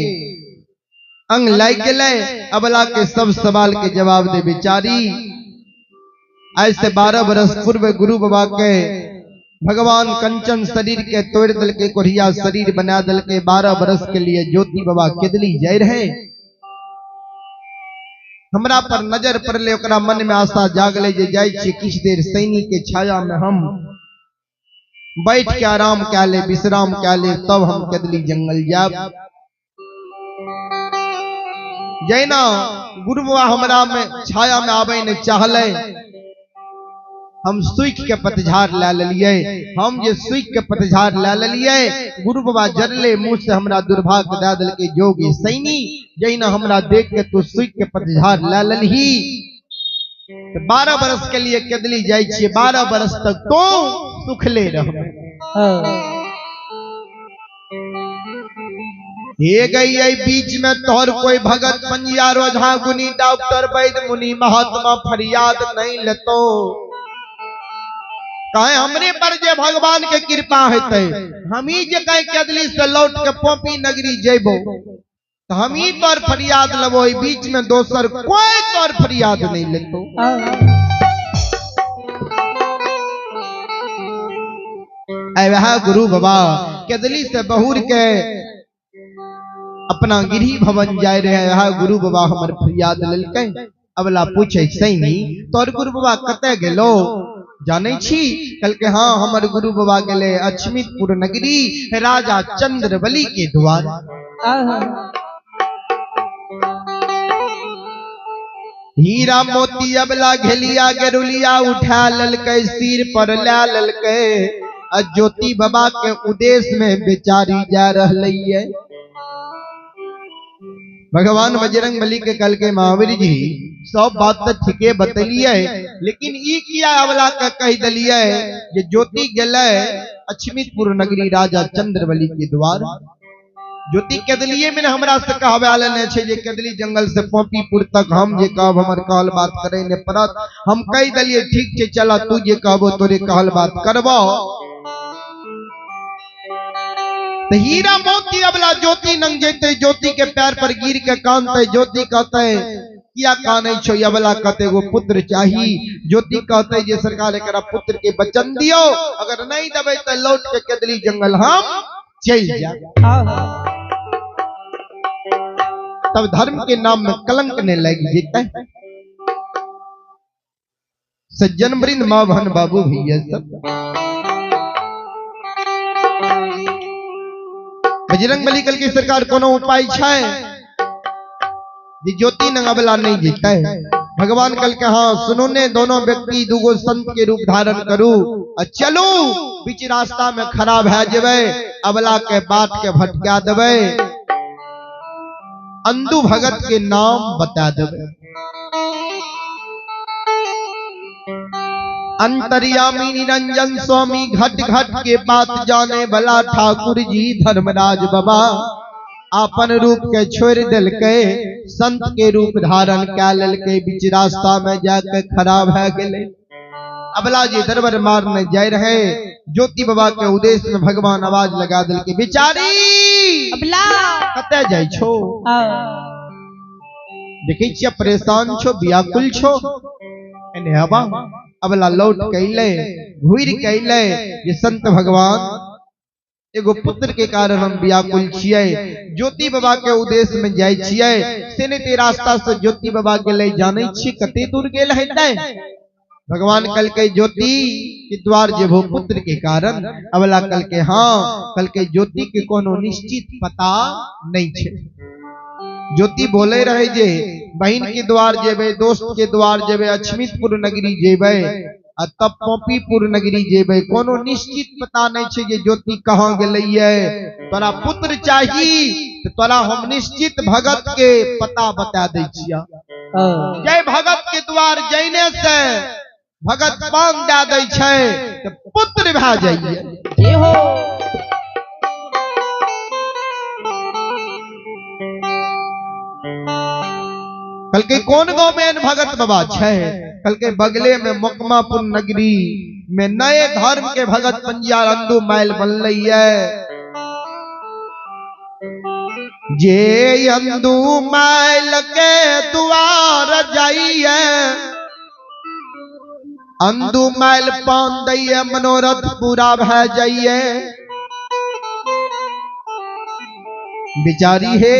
अंग लाइक लय, अबला के सब सवाल के जवाब दे बेचारी। ऐसे 12 बरस पूर्व गुरु बाबा के भगवान कंचन शरीर के तोड़ दल के कोरिया शरीर बना दल के 12 बरस के लिए ज्योति बाबा केदली जाय रहे। हमरा पर नजर पड़ले, ओकरा मन में आशा जागले जे जाय छी किछ देर सैनी के छाया में हम बैठ के आराम क्या ले, विश्राम क्या ले, तब हम केदली जंगल जाब। जैना गुरु बाबा हमरा में छाया में आवे ने चाहले, हम सूख के पतझार ला लिये। हम जे सूख के पतझार ला लिये, गुरु बाबा जरले मुंह से हमरा दुर्भाग्य दे दल के जोगी सैनी, जैना हमरा देख के तू सूख के पतझार ला लही। 12 बरस के लिए केदली जाय छियै, 12 बरस तक तो सुखले रहबे। हे गई बीच में तोहर कोई भगत पंजिया रोझा गुनी डॉक्टर वैद्य मुनि महात्मा फरियाद नहीं लेतो, कहे हमरे पर जे भगवान के कृपा हेते, हम ही जे कहे केदली से लौट के पोपी नगरी जेबो तो हम ही तोर फरियाद लेबो, बीच में दोसर कोई तोर फरियाद नहीं लेतो। वह गुरु बाबा केदली से बहुर के अपना गिरी भवन जाय रहे, वह गुरु बाबा हमर फरियाद लेलकै। अबला पूछे सैनी तोर गुरु बाबा कते गेलो जाने छी? कल के हाँ हमर गुरु बाबा गेले अछमीतपुर नगरी राजा चंद्रबली के द्वार। हीरा मोती अबला घेलिया गेरुलिया उठा ललकै, सिर पर ला ललकै, ज्योति बाबा के उद्देश्य में बेचारी जा रहलै। भगवान बजरंगबली के कल के महावीर जी सब बात तो ठीके बतलिए, लेकिन ई किया अवला का कह दिलिए जे ज्योति गेले अछमीतपुर नगरी राजा चंद्रबली के द्वार। ज्योति केदलिए में हमरा से कहवे आले ने छे जे केदली जंगल से पोपीपुर तक हम जे कहब हमर कहल बात करे ने परत। हम कह दिलिए ठीक छे चला तू जे कहबो तोरे कहल बात करबो। तो हीरा मोती अबला ज्योति नंग जेते, ज्योति के पैर पर गिर के कानते, ज्योति कहते किया काने छो अबला कहते वो पुत्र चाही। ज्योति कहते जे सरकार एकरा पुत्र के वचन दियो, अगर नहीं दबे तो लौट के केदली जंगल हम चल जा। तब धर्म के नाम में कलंक ने लगी जीता। सज्जन वृंद माँ बहन बाबू भैया सब बजरंगबली कल की सरकार कोनो उपाय छे ज्योति न अबला नहीं जीता है। भगवान कल के हाँ सुनो ने दोनों व्यक्ति दूगो संत के रूप धारण करू और चलो बीच रास्ता में खराब है जबे अबला के बात के भटका देवे, अंधु भगत के नाम बता देवे। अंतर्यामी निरंजन स्वामी घट घट के बात जाने वाला ठाकुर जी धर्मराज बाबा आपन रूप के छोड़ दिल के संत के रूप धारण क्या लल के बीच रास्ता में जाकर खराब है गेले। अबला जी दरबार मारने जाए रहे, ज्योति बाबा के उद्देश्य में भगवान आवाज लगा दिल के बिचारी अबला कते जाय छो, देखी छिया परेशान छो व्याकुल छो। एने हवा अबला लौट कैले घुर कैले ये संत भगवान एगो पुत्र के कारण हम व्याकुल छिए, ज्योति बाबा के उद्देश्य में जाय छिए। सेने ते रास्ता से ज्योति बाबा के ले जाने छी कते दूर गेल हेतै। भगवान कल के ज्योति के द्वार जेबो पुत्र के कारण। अबला कल के हाँ कल के ज्योति के कोनो निश्चित पता नहीं छे। ज्योति बोले रहे जे बहन के द्वार जेबे, दोस्त के द्वार जेबे, अछमितपुर नगरी जेबे, तब पोपीपुर नगरी जेबे, कोनो निश्चित पता नहीं छे जे ज्योति कहाँ गेलैये। तोरा पुत्र चाही तो तोरा हम निश्चित भगत के पता बता दै छिया। जय भगत के द्वार जैने से भगत पान दे दै छै तो पुत्र भा जाइए। ये हो कल के कौन गांव में भगत बाबा छे? कल के बगले में मकमापुर नगरी में नए धर्म के भगत पंजियार अंधु मैल बनलैये। जे अंधु मैल के द्वार जाइए, अंधु मैल पान दैये मनोरथ पूरा भै जाइए। बिचारी है